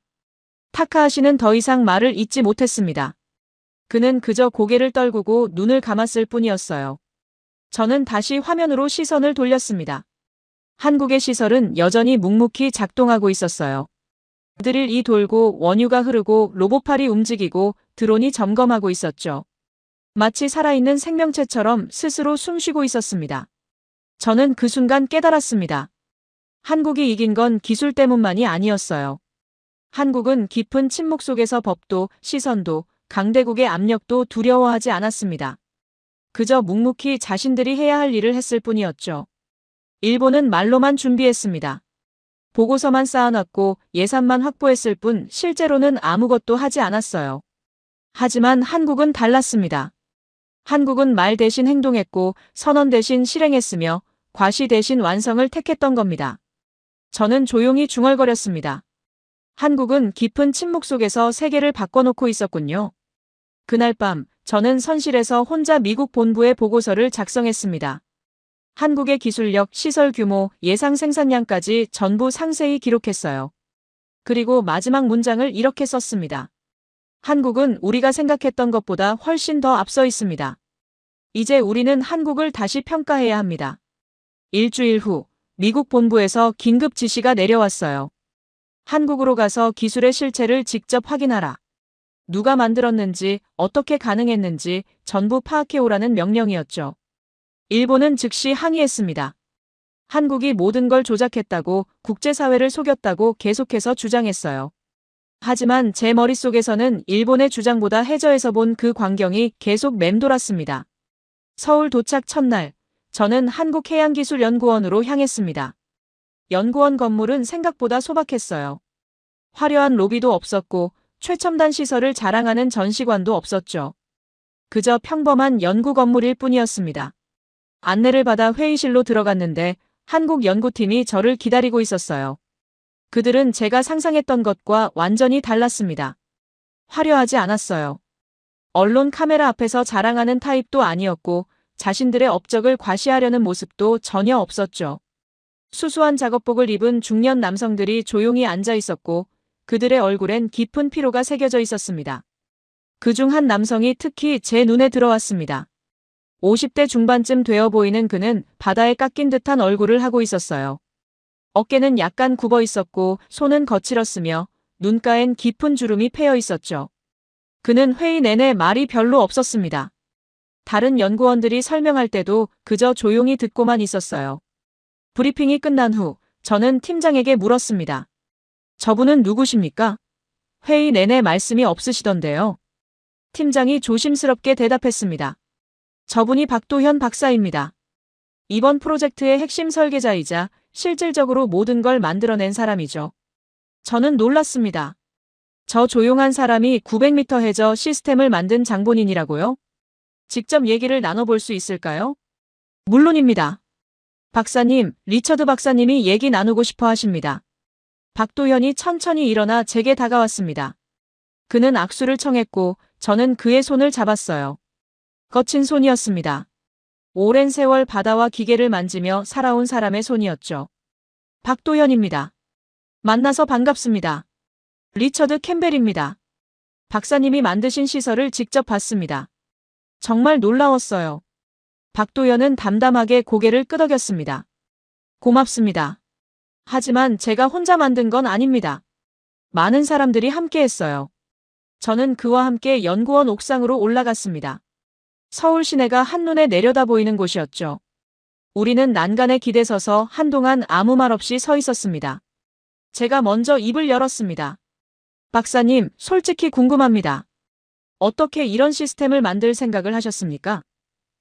타카하시는 더 이상 말을 잇지 못했습니다. 그는 그저 고개를 떨구고 눈을 감았을 뿐이었어요. 저는 다시 화면으로 시선을 돌렸습니다. 한국의 시설은 여전히 묵묵히 작동하고 있었어요. 드릴이 돌고 원유가 흐르고 로봇팔이 움직이고 드론이 점검하고 있었죠. 마치 살아있는 생명체처럼 스스로 숨쉬고 있었습니다. 저는 그 순간 깨달았습니다. 한국이 이긴 건 기술 때문만이 아니었어요. 한국은 깊은 침묵 속에서 법도, 시선도, 강대국의 압력도 두려워하지 않았습니다. 그저 묵묵히 자신들이 해야 할 일을 했을 뿐이었죠. 일본은 말로만 준비했습니다. 보고서만 쌓아놨고 예산만 확보했을 뿐 실제로는 아무것도 하지 않았어요. 하지만 한국은 달랐습니다. 한국은 말 대신 행동했고 선언 대신 실행했으며 과시 대신 완성을 택했던 겁니다. 저는 조용히 중얼거렸습니다. 한국은 깊은 침묵 속에서 세계를 바꿔놓고 있었군요. 그날 밤 저는 선실에서 혼자 미국 본부에 보고서를 작성했습니다. 한국의 기술력, 시설 규모, 예상 생산량까지 전부 상세히 기록했어요. 그리고 마지막 문장을 이렇게 썼습니다. 한국은 우리가 생각했던 것보다 훨씬 더 앞서 있습니다. 이제 우리는 한국을 다시 평가해야 합니다. 일주일 후 미국 본부에서 긴급 지시가 내려왔어요. 한국으로 가서 기술의 실체를 직접 확인하라. 누가 만들었는지, 어떻게 가능했는지 전부 파악해오라는 명령이었죠. 일본은 즉시 항의했습니다. 한국이 모든 걸 조작했다고, 국제사회를 속였다고 계속해서 주장했어요. 하지만 제 머릿속에서는 일본의 주장보다 해저에서 본 그 광경이 계속 맴돌았습니다. 서울 도착 첫날, 저는 한국해양기술연구원으로 향했습니다. 연구원 건물은 생각보다 소박했어요. 화려한 로비도 없었고 최첨단 시설을 자랑하는 전시관도 없었죠. 그저 평범한 연구 건물일 뿐이었습니다. 안내를 받아 회의실로 들어갔는데 한국 연구팀이 저를 기다리고 있었어요. 그들은 제가 상상했던 것과 완전히 달랐습니다. 화려하지 않았어요. 언론 카메라 앞에서 자랑하는 타입도 아니었고 자신들의 업적을 과시하려는 모습도 전혀 없었죠. 수수한 작업복을 입은 중년 남성들이 조용히 앉아 있었고 그들의 얼굴엔 깊은 피로가 새겨져 있었습니다. 그중 한 남성이 특히 제 눈에 들어왔습니다. 50대 중반쯤 되어 보이는 그는 바다에 깎인 듯한 얼굴을 하고 있었어요. 어깨는 약간 굽어 있었고 손은 거칠었으며 눈가엔 깊은 주름이 패여 있었죠. 그는 회의 내내 말이 별로 없었습니다. 다른 연구원들이 설명할 때도 그저 조용히 듣고만 있었어요. 브리핑이 끝난 후 저는 팀장에게 물었습니다. 저분은 누구십니까? 회의 내내 말씀이 없으시던데요. 팀장이 조심스럽게 대답했습니다. 저분이 박도현 박사입니다. 이번 프로젝트의 핵심 설계자이자 실질적으로 모든 걸 만들어낸 사람이죠. 저는 놀랐습니다. 저 조용한 사람이 900m 해저 시스템을 만든 장본인이라고요? 직접 얘기를 나눠볼 수 있을까요? 물론입니다. 박사님, 리처드 박사님이 얘기 나누고 싶어 하십니다. 박도현이 천천히 일어나 제게 다가왔습니다. 그는 악수를 청했고 저는 그의 손을 잡았어요. 거친 손이었습니다. 오랜 세월 바다와 기계를 만지며 살아온 사람의 손이었죠. 박도현입니다. 만나서 반갑습니다. 리처드 캠벨입니다. 박사님이 만드신 시설을 직접 봤습니다. 정말 놀라웠어요. 박도현은 담담하게 고개를 끄덕였습니다. 고맙습니다. 하지만 제가 혼자 만든 건 아닙니다. 많은 사람들이 함께 했어요. 저는 그와 함께 연구원 옥상으로 올라갔습니다. 서울 시내가 한눈에 내려다 보이는 곳이었죠. 우리는 난간에 기대서서 한동안 아무 말 없이 서 있었습니다. 제가 먼저 입을 열었습니다. 박사님, 솔직히 궁금합니다. 어떻게 이런 시스템을 만들 생각을 하셨습니까?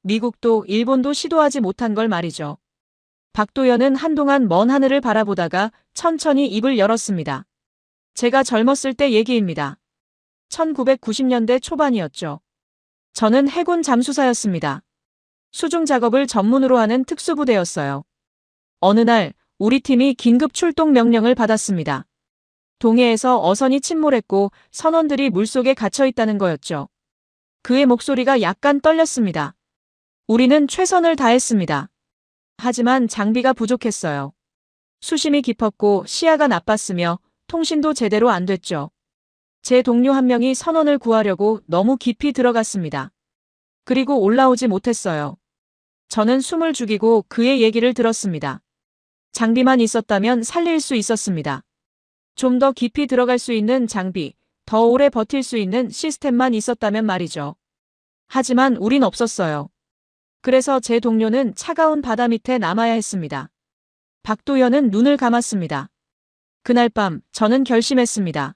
미국도 일본도 시도하지 못한 걸 말이죠. 박도현은 한동안 먼 하늘을 바라보다가 천천히 입을 열었습니다. 제가 젊었을 때 얘기입니다. 1990년대 초반이었죠. 저는 해군 잠수사였습니다. 수중 작업을 전문으로 하는 특수부대였어요. 어느 날 우리 팀이 긴급 출동 명령을 받았습니다. 동해에서 어선이 침몰했고 선원들이 물속에 갇혀 있다는 거였죠. 그의 목소리가 약간 떨렸습니다. 우리는 최선을 다했습니다. 하지만 장비가 부족했어요. 수심이 깊었고 시야가 나빴으며 통신도 제대로 안 됐죠. 제 동료 한 명이 선원을 구하려고 너무 깊이 들어갔습니다. 그리고 올라오지 못했어요. 저는 숨을 죽이고 그의 얘기를 들었습니다. 장비만 있었다면 살릴 수 있었습니다. 좀 더 깊이 들어갈 수 있는 장비, 더 오래 버틸 수 있는 시스템만 있었다면 말이죠. 하지만 우린 없었어요. 그래서 제 동료는 차가운 바다 밑에 남아야 했습니다. 박도현은 눈을 감았습니다. 그날 밤 저는 결심했습니다.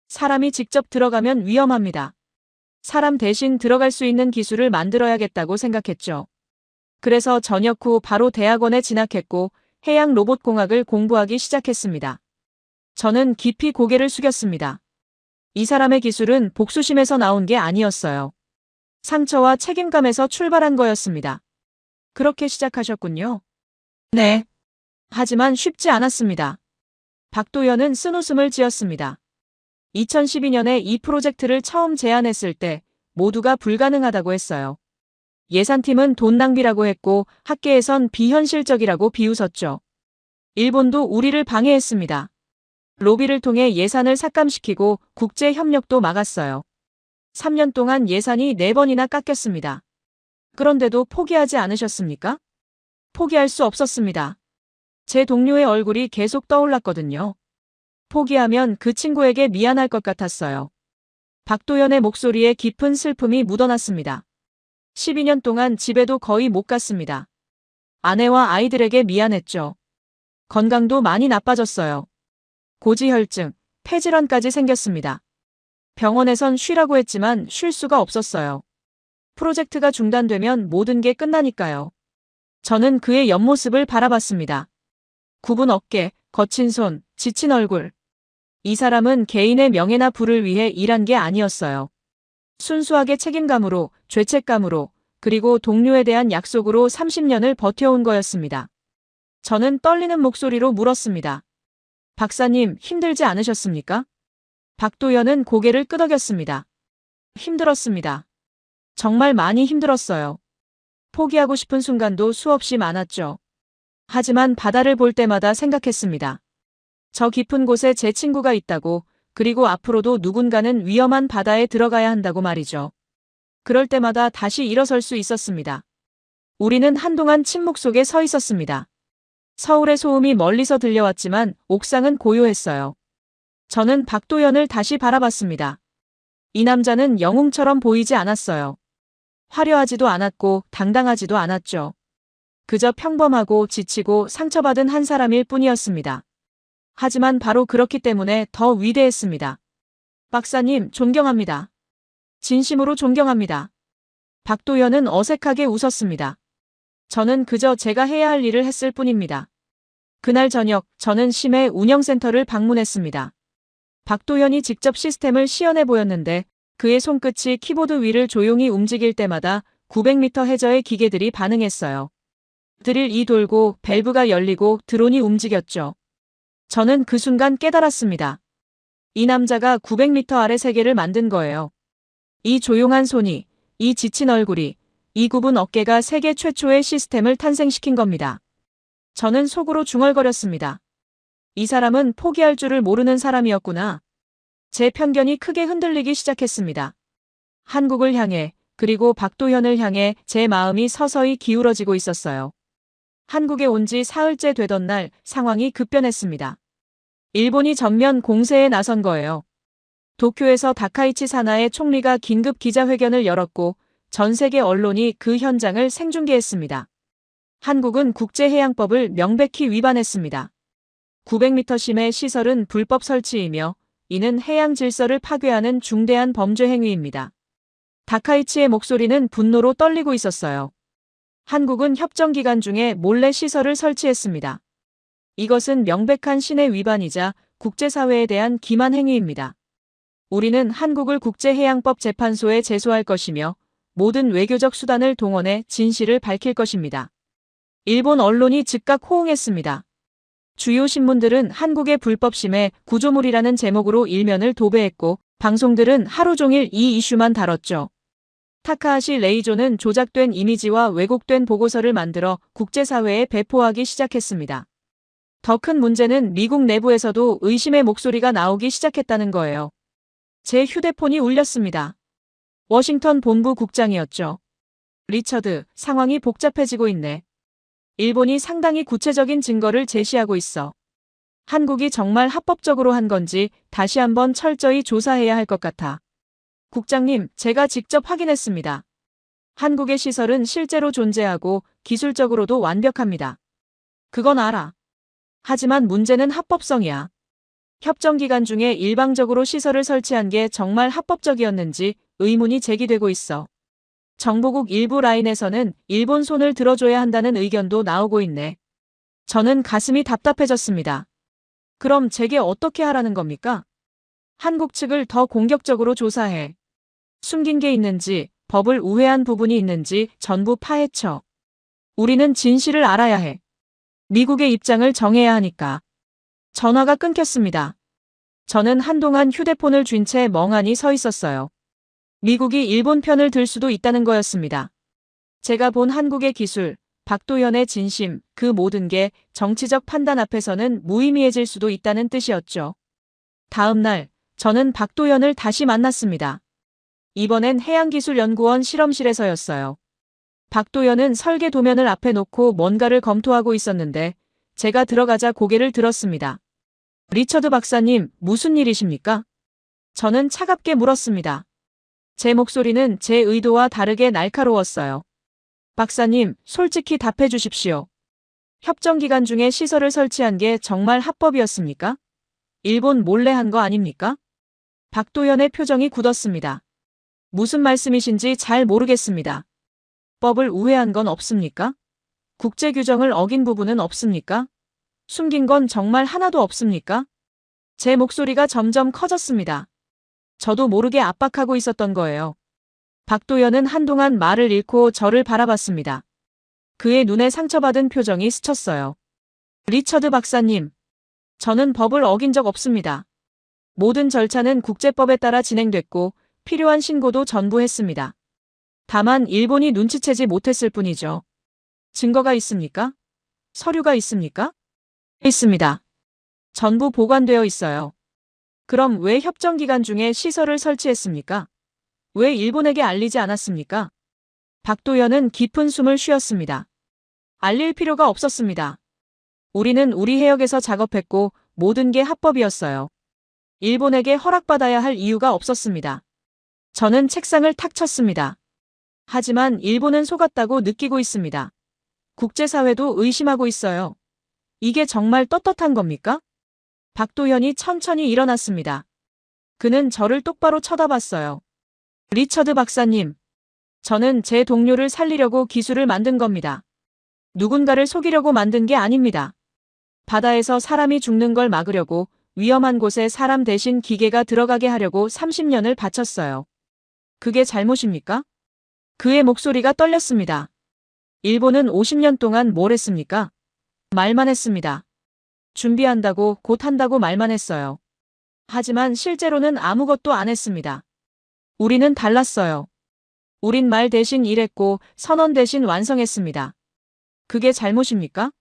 사람이 직접 들어가면 위험합니다. 사람 대신 들어갈 수 있는 기술을 만들어야겠다고 생각했죠. 그래서 저녁 후 바로 대학원에 진학했고 해양 로봇공학을 공부하기 시작했습니다. 저는 깊이 고개를 숙였습니다. 이 사람의 기술은 복수심에서 나온 게 아니었어요. 상처와 책임감에서 출발한 거였습니다. 그렇게 시작하셨군요. 네. 하지만 쉽지 않았습니다. 박도현은 쓴웃음을 지었습니다. 2012년에 이 프로젝트를 처음 제안했을 때 모두가 불가능하다고 했어요. 예산팀은 돈 낭비라고 했고 학계에선 비현실적이라고 비웃었죠. 일본도 우리를 방해했습니다. 로비를 통해 예산을 삭감시키고 국제 협력도 막았어요. 3년 동안 예산이 4번이나 깎였습니다. 그런데도 포기하지 않으셨습니까? 포기할 수 없었습니다. 제 동료의 얼굴이 계속 떠올랐거든요. 포기하면 그 친구에게 미안할 것 같았어요. 박도현의 목소리에 깊은 슬픔이 묻어났습니다. 12년 동안 집에도 거의 못 갔습니다. 아내와 아이들에게 미안했죠. 건강도 많이 나빠졌어요. 고지혈증, 폐질환까지 생겼습니다. 병원에선 쉬라고 했지만 쉴 수가 없었어요. 프로젝트가 중단되면 모든 게 끝나니까요. 저는 그의 옆모습을 바라봤습니다. 굽은 어깨, 거친 손, 지친 얼굴. 이 사람은 개인의 명예나 부를 위해 일한 게 아니었어요. 순수하게 책임감으로, 죄책감으로, 그리고 동료에 대한 약속으로 30년을 버텨온 거였습니다. 저는 떨리는 목소리로 물었습니다. 박사님, 힘들지 않으셨습니까? 박도현은 고개를 끄덕였습니다. 힘들었습니다. 정말 많이 힘들었어요. 포기하고 싶은 순간도 수없이 많았죠. 하지만 바다를 볼 때마다 생각했습니다. 저 깊은 곳에 제 친구가 있다고, 그리고 앞으로도 누군가는 위험한 바다에 들어가야 한다고 말이죠. 그럴 때마다 다시 일어설 수 있었습니다. 우리는 한동안 침묵 속에 서 있었습니다. 서울의 소음이 멀리서 들려왔지만 옥상은 고요했어요. 저는 박도연을 다시 바라봤습니다. 이 남자는 영웅처럼 보이지 않았어요. 화려하지도 않았고 당당하지도 않았죠. 그저 평범하고 지치고 상처받은 한 사람일 뿐이었습니다. 하지만 바로 그렇기 때문에 더 위대했습니다. 박사님, 존경합니다. 진심으로 존경합니다. 박도연은 어색하게 웃었습니다. 저는 그저 제가 해야 할 일을 했을 뿐입니다. 그날 저녁, 저는 심해 운영센터를 방문했습니다. 박도연이 직접 시스템을 시연해 보였는데 그의 손끝이 키보드 위를 조용히 움직일 때마다 900m 해저의 기계들이 반응했어요. 드릴이 돌고 밸브가 열리고 드론이 움직였죠. 저는 그 순간 깨달았습니다. 이 남자가 900m 아래 세계를 만든 거예요. 이 조용한 손이, 이 지친 얼굴이, 이 굽은 어깨가 세계 최초의 시스템을 탄생시킨 겁니다. 저는 속으로 중얼거렸습니다. 이 사람은 포기할 줄을 모르는 사람이었구나. 제 편견이 크게 흔들리기 시작했습니다. 한국을 향해, 그리고 박도현을 향해 제 마음이 서서히 기울어지고 있었어요. 한국에 온 지 사흘째 되던 날 상황이 급변했습니다. 일본이 전면 공세에 나선 거예요. 도쿄에서 다카이치 사나의 총리가 긴급 기자회견을 열었고 전 세계 언론이 그 현장을 생중계했습니다. 한국은 국제해양법을 명백히 위반했습니다. 900m 심의 시설은 불법 설치이며 이는 해양 질서를 파괴하는 중대한 범죄 행위입니다. 다카이치의 목소리는 분노로 떨리고 있었어요. 한국은 협정기간 중에 몰래 시설을 설치했습니다. 이것은 명백한 신의 위반이자 국제사회에 대한 기만 행위입니다. 우리는 한국을 국제해양법 재판소에 제소할 것이며 모든 외교적 수단을 동원해 진실을 밝힐 것입니다. 일본 언론이 즉각 호응했습니다. 주요 신문들은 한국의 불법 심해 구조물이라는 제목으로 일면을 도배했고 방송들은 하루 종일 이 이슈만 다뤘죠. 타카하시 레이조는 조작된 이미지와 왜곡된 보고서를 만들어 국제사회에 배포하기 시작했습니다. 더 큰 문제는 미국 내부에서도 의심의 목소리가 나오기 시작했다는 거예요. 제 휴대폰이 울렸습니다. 워싱턴 본부 국장이었죠. 리처드, 상황이 복잡해지고 있네. 일본이 상당히 구체적인 증거를 제시하고 있어. 한국이 정말 합법적으로 한 건지 다시 한번 철저히 조사해야 할 것 같아. 국장님, 제가 직접 확인했습니다. 한국의 시설은 실제로 존재하고 기술적으로도 완벽합니다. 그건 알아. 하지만 문제는 합법성이야. 협정 기간 중에 일방적으로 시설을 설치한 게 정말 합법적이었는지 의문이 제기되고 있어. 정보국 일부 라인에서는 일본 손을 들어줘야 한다는 의견도 나오고 있네. 저는 가슴이 답답해졌습니다. 그럼 제게 어떻게 하라는 겁니까? 한국 측을 더 공격적으로 조사해. 숨긴 게 있는지, 법을 우회한 부분이 있는지 전부 파헤쳐. 우리는 진실을 알아야 해. 미국의 입장을 정해야 하니까. 전화가 끊겼습니다. 저는 한동안 휴대폰을 쥔 채 멍하니 서 있었어요. 미국이 일본 편을 들 수도 있다는 거였습니다. 제가 본 한국의 기술, 박도연의 진심, 그 모든 게 정치적 판단 앞에서는 무의미해질 수도 있다는 뜻이었죠. 다음 날, 저는 박도연을 다시 만났습니다. 이번엔 해양기술연구원 실험실에서였어요. 박도연은 설계 도면을 앞에 놓고 뭔가를 검토하고 있었는데 제가 들어가자 고개를 들었습니다. 리처드 박사님, 무슨 일이십니까? 저는 차갑게 물었습니다. 제 목소리는 제 의도와 다르게 날카로웠어요. 박사님, 솔직히 답해 주십시오. 협정 기간 중에 시설을 설치한 게 정말 합법이었습니까? 일본 몰래 한 거 아닙니까? 박도연의 표정이 굳었습니다. 무슨 말씀이신지 잘 모르겠습니다. 법을 우회한 건 없습니까? 국제 규정을 어긴 부분은 없습니까? 숨긴 건 정말 하나도 없습니까? 제 목소리가 점점 커졌습니다. 저도 모르게 압박하고 있었던 거예요. 박도연은 한동안 말을 잃고 저를 바라봤습니다. 그의 눈에 상처받은 표정이 스쳤어요. 리처드 박사님, 저는 법을 어긴 적 없습니다. 모든 절차는 국제법에 따라 진행됐고 필요한 신고도 전부 했습니다. 다만 일본이 눈치채지 못했을 뿐이죠. 증거가 있습니까? 서류가 있습니까? 있습니다. 전부 보관되어 있어요. 그럼 왜 협정 기간 중에 시설을 설치했습니까? 왜 일본에게 알리지 않았습니까? 박도연은 깊은 숨을 쉬었습니다. 알릴 필요가 없었습니다. 우리는 우리 해역에서 작업했고 모든 게 합법이었어요. 일본에게 허락받아야 할 이유가 없었습니다. 저는 책상을 탁 쳤습니다. 하지만 일본은 속았다고 느끼고 있습니다. 국제사회도 의심하고 있어요. 이게 정말 떳떳한 겁니까? 박도현이 천천히 일어났습니다. 그는 저를 똑바로 쳐다봤어요. 리처드 박사님, 저는 제 동료를 살리려고 기술을 만든 겁니다. 누군가를 속이려고 만든 게 아닙니다. 바다에서 사람이 죽는 걸 막으려고 위험한 곳에 사람 대신 기계가 들어가게 하려고 30년을 바쳤어요. 그게 잘못입니까? 그의 목소리가 떨렸습니다. 일본은 50년 동안 뭘 했습니까? 말만 했습니다. 준비한다고 곧 한다고 말만 했어요. 하지만 실제로는 아무것도 안 했습니다. 우리는 달랐어요. 우린 말 대신 일했고 선언 대신 완성했습니다. 그게 잘못입니까?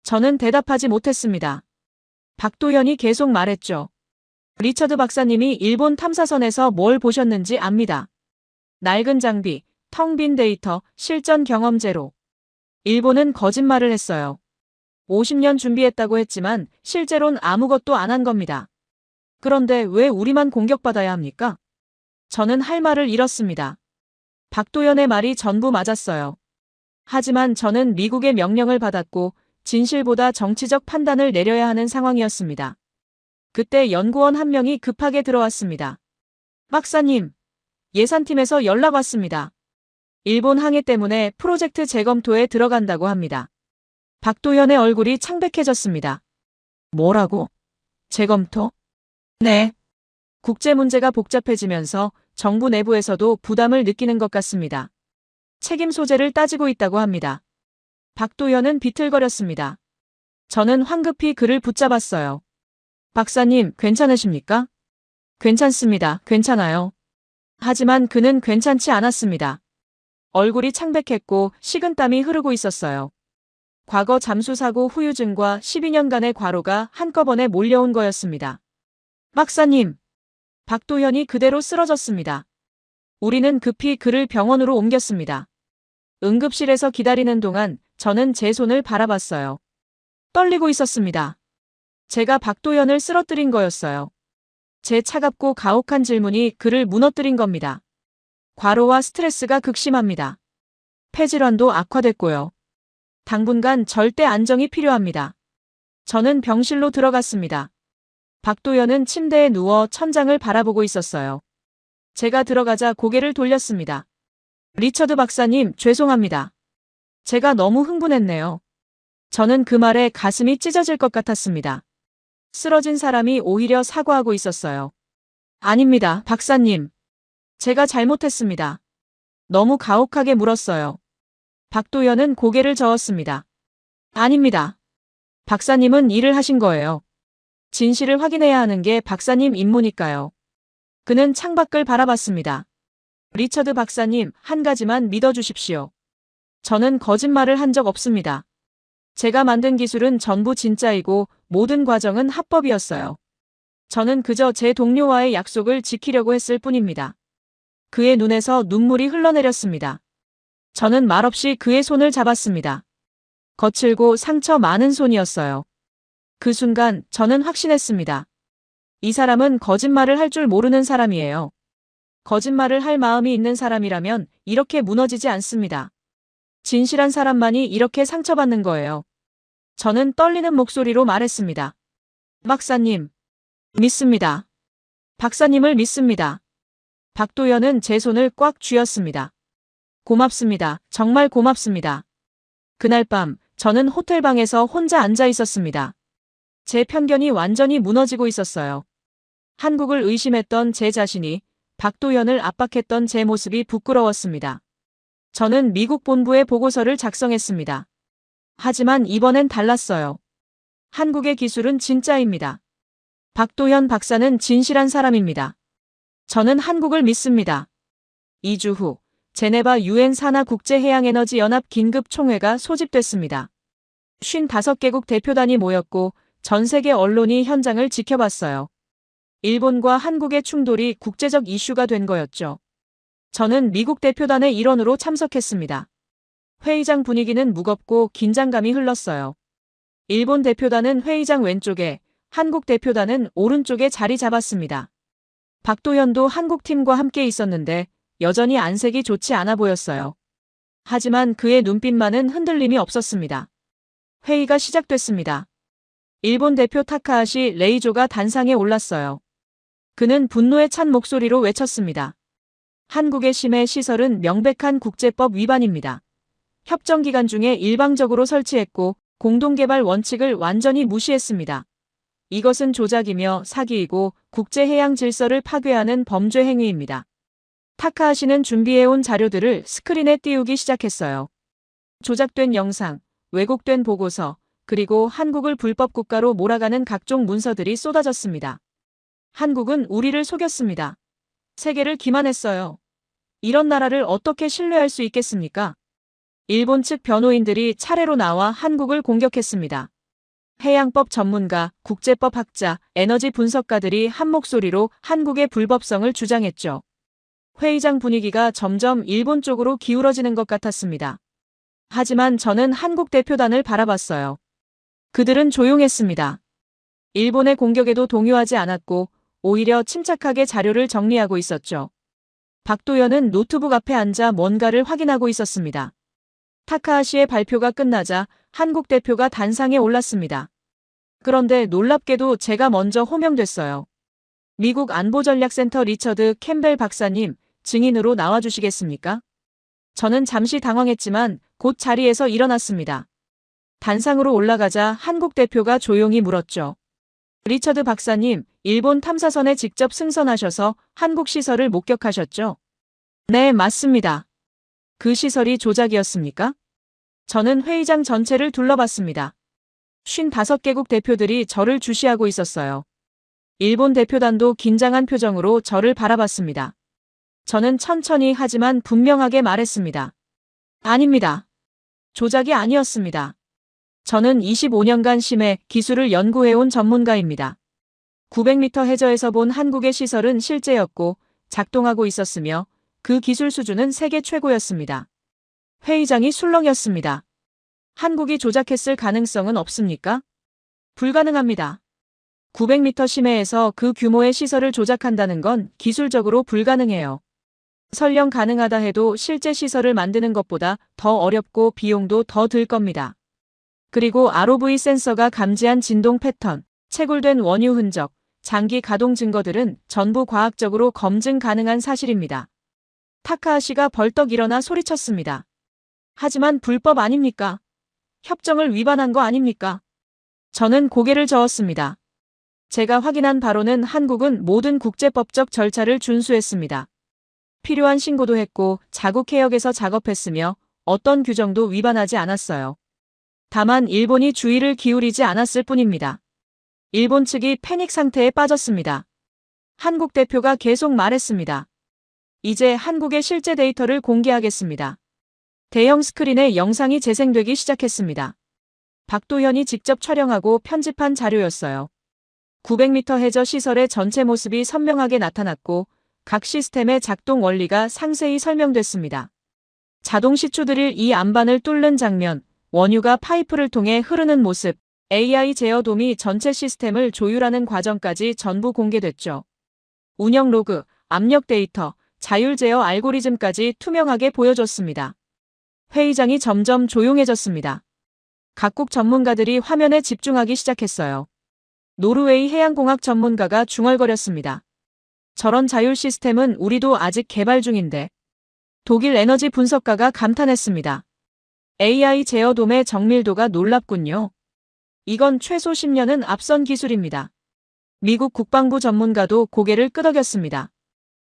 저는 대답하지 못했습니다. 박도현이 계속 말했죠. 리처드 박사님이 일본 탐사선에서 뭘 보셨는지 압니다. 낡은 장비, 텅 빈 데이터, 실전 경험 제로. 일본은 거짓말을 했어요. 50년 준비했다고 했지만 실제로는 아무것도 안 한 겁니다. 그런데 왜 우리만 공격받아야 합니까? 저는 할 말을 잃었습니다. 박도연의 말이 전부 맞았어요. 하지만 저는 미국의 명령을 받았고 진실보다 정치적 판단을 내려야 하는 상황이었습니다. 그때 연구원 한 명이 급하게 들어왔습니다. 박사님, 예산팀에서 연락 왔습니다. 일본 항해 때문에 프로젝트 재검토에 들어간다고 합니다. 박도연의 얼굴이 창백해졌습니다. 뭐라고? 재검토? 네. 국제 문제가 복잡해지면서 정부 내부에서도 부담을 느끼는 것 같습니다. 책임 소재를 따지고 있다고 합니다. 박도연은 비틀거렸습니다. 저는 황급히 그를 붙잡았어요. 박사님, 괜찮으십니까? 괜찮습니다. 괜찮아요. 하지만 그는 괜찮지 않았습니다. 얼굴이 창백했고 식은땀이 흐르고 있었어요. 과거 잠수 사고 후유증과 12년간의 과로가 한꺼번에 몰려온 거였습니다. 박사님, 박도현이 그대로 쓰러졌습니다. 우리는 급히 그를 병원으로 옮겼습니다. 응급실에서 기다리는 동안 저는 제 손을 바라봤어요. 떨리고 있었습니다. 제가 박도현을 쓰러뜨린 거였어요. 제 차갑고 가혹한 질문이 그를 무너뜨린 겁니다. 과로와 스트레스가 극심합니다. 폐질환도 악화됐고요. 당분간 절대 안정이 필요합니다. 저는 병실로 들어갔습니다. 박도연은 침대에 누워 천장을 바라보고 있었어요. 제가 들어가자 고개를 돌렸습니다. 리처드 박사님, 죄송합니다. 제가 너무 흥분했네요. 저는 그 말에 가슴이 찢어질 것 같았습니다. 쓰러진 사람이 오히려 사과하고 있었어요. 아닙니다, 박사님. 제가 잘못했습니다. 너무 가혹하게 물었어요. 박도연은 고개를 저었습니다. 아닙니다. 박사님은 일을 하신 거예요. 진실을 확인해야 하는 게 박사님 임무니까요. 그는 창밖을 바라봤습니다. 리처드 박사님, 한 가지만 믿어주십시오. 저는 거짓말을 한 적 없습니다. 제가 만든 기술은 전부 진짜이고 모든 과정은 합법이었어요. 저는 그저 제 동료와의 약속을 지키려고 했을 뿐입니다. 그의 눈에서 눈물이 흘러내렸습니다. 저는 말없이 그의 손을 잡았습니다. 거칠고 상처 많은 손이었어요. 그 순간 저는 확신했습니다. 이 사람은 거짓말을 할 줄 모르는 사람이에요. 거짓말을 할 마음이 있는 사람이라면 이렇게 무너지지 않습니다. 진실한 사람만이 이렇게 상처받는 거예요. 저는 떨리는 목소리로 말했습니다. 박사님, 믿습니다. 박사님을 믿습니다. 박도연은 제 손을 꽉 쥐었습니다. 고맙습니다. 정말 고맙습니다. 그날 밤 저는 호텔방에서 혼자 앉아 있었습니다. 제 편견이 완전히 무너지고 있었어요. 한국을 의심했던 제 자신이, 박도연을 압박했던 제 모습이 부끄러웠습니다. 저는 미국 본부에 보고서를 작성했습니다. 하지만 이번엔 달랐어요. 한국의 기술은 진짜입니다. 박도현 박사는 진실한 사람입니다. 저는 한국을 믿습니다. 2주 후 제네바 유엔 산하 국제해양에너지 연합 긴급 총회가 소집됐습니다. 55개국 대표단이 모였고 전 세계 언론이 현장을 지켜봤어요. 일본과 한국의 충돌이 국제적 이슈가 된 거였죠. 저는 미국 대표단의 일원으로 참석했습니다. 회의장 분위기는 무겁고 긴장감이 흘렀어요. 일본 대표단은 회의장 왼쪽에, 한국 대표단은 오른쪽에 자리 잡았습니다. 박도현도 한국팀과 함께 있었는데 여전히 안색이 좋지 않아 보였어요. 하지만 그의 눈빛만은 흔들림이 없었습니다. 회의가 시작됐습니다. 일본 대표 타카하시 레이조가 단상에 올랐어요. 그는 분노에 찬 목소리로 외쳤습니다. 한국의 심해 시설은 명백한 국제법 위반입니다. 협정 기간 중에 일방적으로 설치했고 공동개발 원칙을 완전히 무시했습니다. 이것은 조작이며 사기이고 국제해양 질서를 파괴하는 범죄 행위입니다. 타카하시는 준비해온 자료들을 스크린에 띄우기 시작했어요. 조작된 영상, 왜곡된 보고서, 그리고 한국을 불법 국가로 몰아가는 각종 문서들이 쏟아졌습니다. 한국은 우리를 속였습니다. 세계를 기만했어요. 이런 나라를 어떻게 신뢰할 수 있겠습니까? 일본 측 변호인들이 차례로 나와 한국을 공격했습니다. 해양법 전문가, 국제법 학자, 에너지 분석가들이 한 목소리로 한국의 불법성을 주장했죠. 회의장 분위기가 점점 일본 쪽으로 기울어지는 것 같았습니다. 하지만 저는 한국 대표단을 바라봤어요. 그들은 조용했습니다. 일본의 공격에도 동요하지 않았고 오히려 침착하게 자료를 정리하고 있었죠. 박도연은 노트북 앞에 앉아 뭔가를 확인하고 있었습니다. 타카하시의 발표가 끝나자 한국 대표가 단상에 올랐습니다. 그런데 놀랍게도 제가 먼저 호명됐어요. 미국 안보전략센터 리처드 캠벨 박사님, 증인으로 나와주시겠습니까? 저는 잠시 당황했지만 곧 자리에서 일어났습니다. 단상으로 올라가자 한국 대표가 조용히 물었죠. 리처드 박사님, 일본 탐사선에 직접 승선하셔서 한국 시설을 목격하셨죠? 네, 맞습니다. 그 시설이 조작이었습니까? 저는 회의장 전체를 둘러봤습니다. 55개국 대표들이 저를 주시하고 있었어요. 일본 대표단도 긴장한 표정으로 저를 바라봤습니다. 저는 천천히 하지만 분명하게 말했습니다. 아닙니다. 조작이 아니었습니다. 저는 25년간 심해 기술을 연구해온 전문가입니다. 900m 해저에서 본 한국의 시설은 실제였고 작동하고 있었으며 그 기술 수준은 세계 최고였습니다. 회의장이 술렁였습니다. 한국이 조작했을 가능성은 없습니까? 불가능합니다. 900m 심해에서 그 규모의 시설을 조작한다는 건 기술적으로 불가능해요. 설령 가능하다 해도 실제 시설을 만드는 것보다 더 어렵고 비용도 더 들 겁니다. 그리고 ROV 센서가 감지한 진동 패턴, 채굴된 원유 흔적, 장기 가동 증거들은 전부 과학적으로 검증 가능한 사실입니다. 타카하시가 벌떡 일어나 소리쳤습니다. 하지만 불법 아닙니까? 협정을 위반한 거 아닙니까? 저는 고개를 저었습니다. 제가 확인한 바로는 한국은 모든 국제법적 절차를 준수했습니다. 필요한 신고도 했고 자국 해역에서 작업했으며 어떤 규정도 위반하지 않았어요. 다만 일본이 주의를 기울이지 않았을 뿐입니다. 일본 측이 패닉 상태에 빠졌습니다. 한국 대표가 계속 말했습니다. 이제 한국의 실제 데이터를 공개하겠습니다. 대형 스크린에 영상이 재생되기 시작했습니다. 박도현이 직접 촬영하고 편집한 자료였어요. 900m 해저 시설의 전체 모습이 선명하게 나타났고 각 시스템의 작동 원리가 상세히 설명됐습니다. 자동 시추드릴 이 안반을 뚫는 장면, 원유가 파이프를 통해 흐르는 모습, AI 제어돔이 전체 시스템을 조율하는 과정까지 전부 공개됐죠. 운영 로그, 압력 데이터, 자율 제어 알고리즘까지 투명하게 보여줬습니다. 회의장이 점점 조용해졌습니다. 각국 전문가들이 화면에 집중하기 시작했어요. 노르웨이 해양공학 전문가가 중얼거렸습니다. 저런 자율 시스템은 우리도 아직 개발 중인데. 독일 에너지 분석가가 감탄했습니다. AI 제어돔의 정밀도가 놀랍군요. 이건 최소 10년은 앞선 기술입니다. 미국 국방부 전문가도 고개를 끄덕였습니다.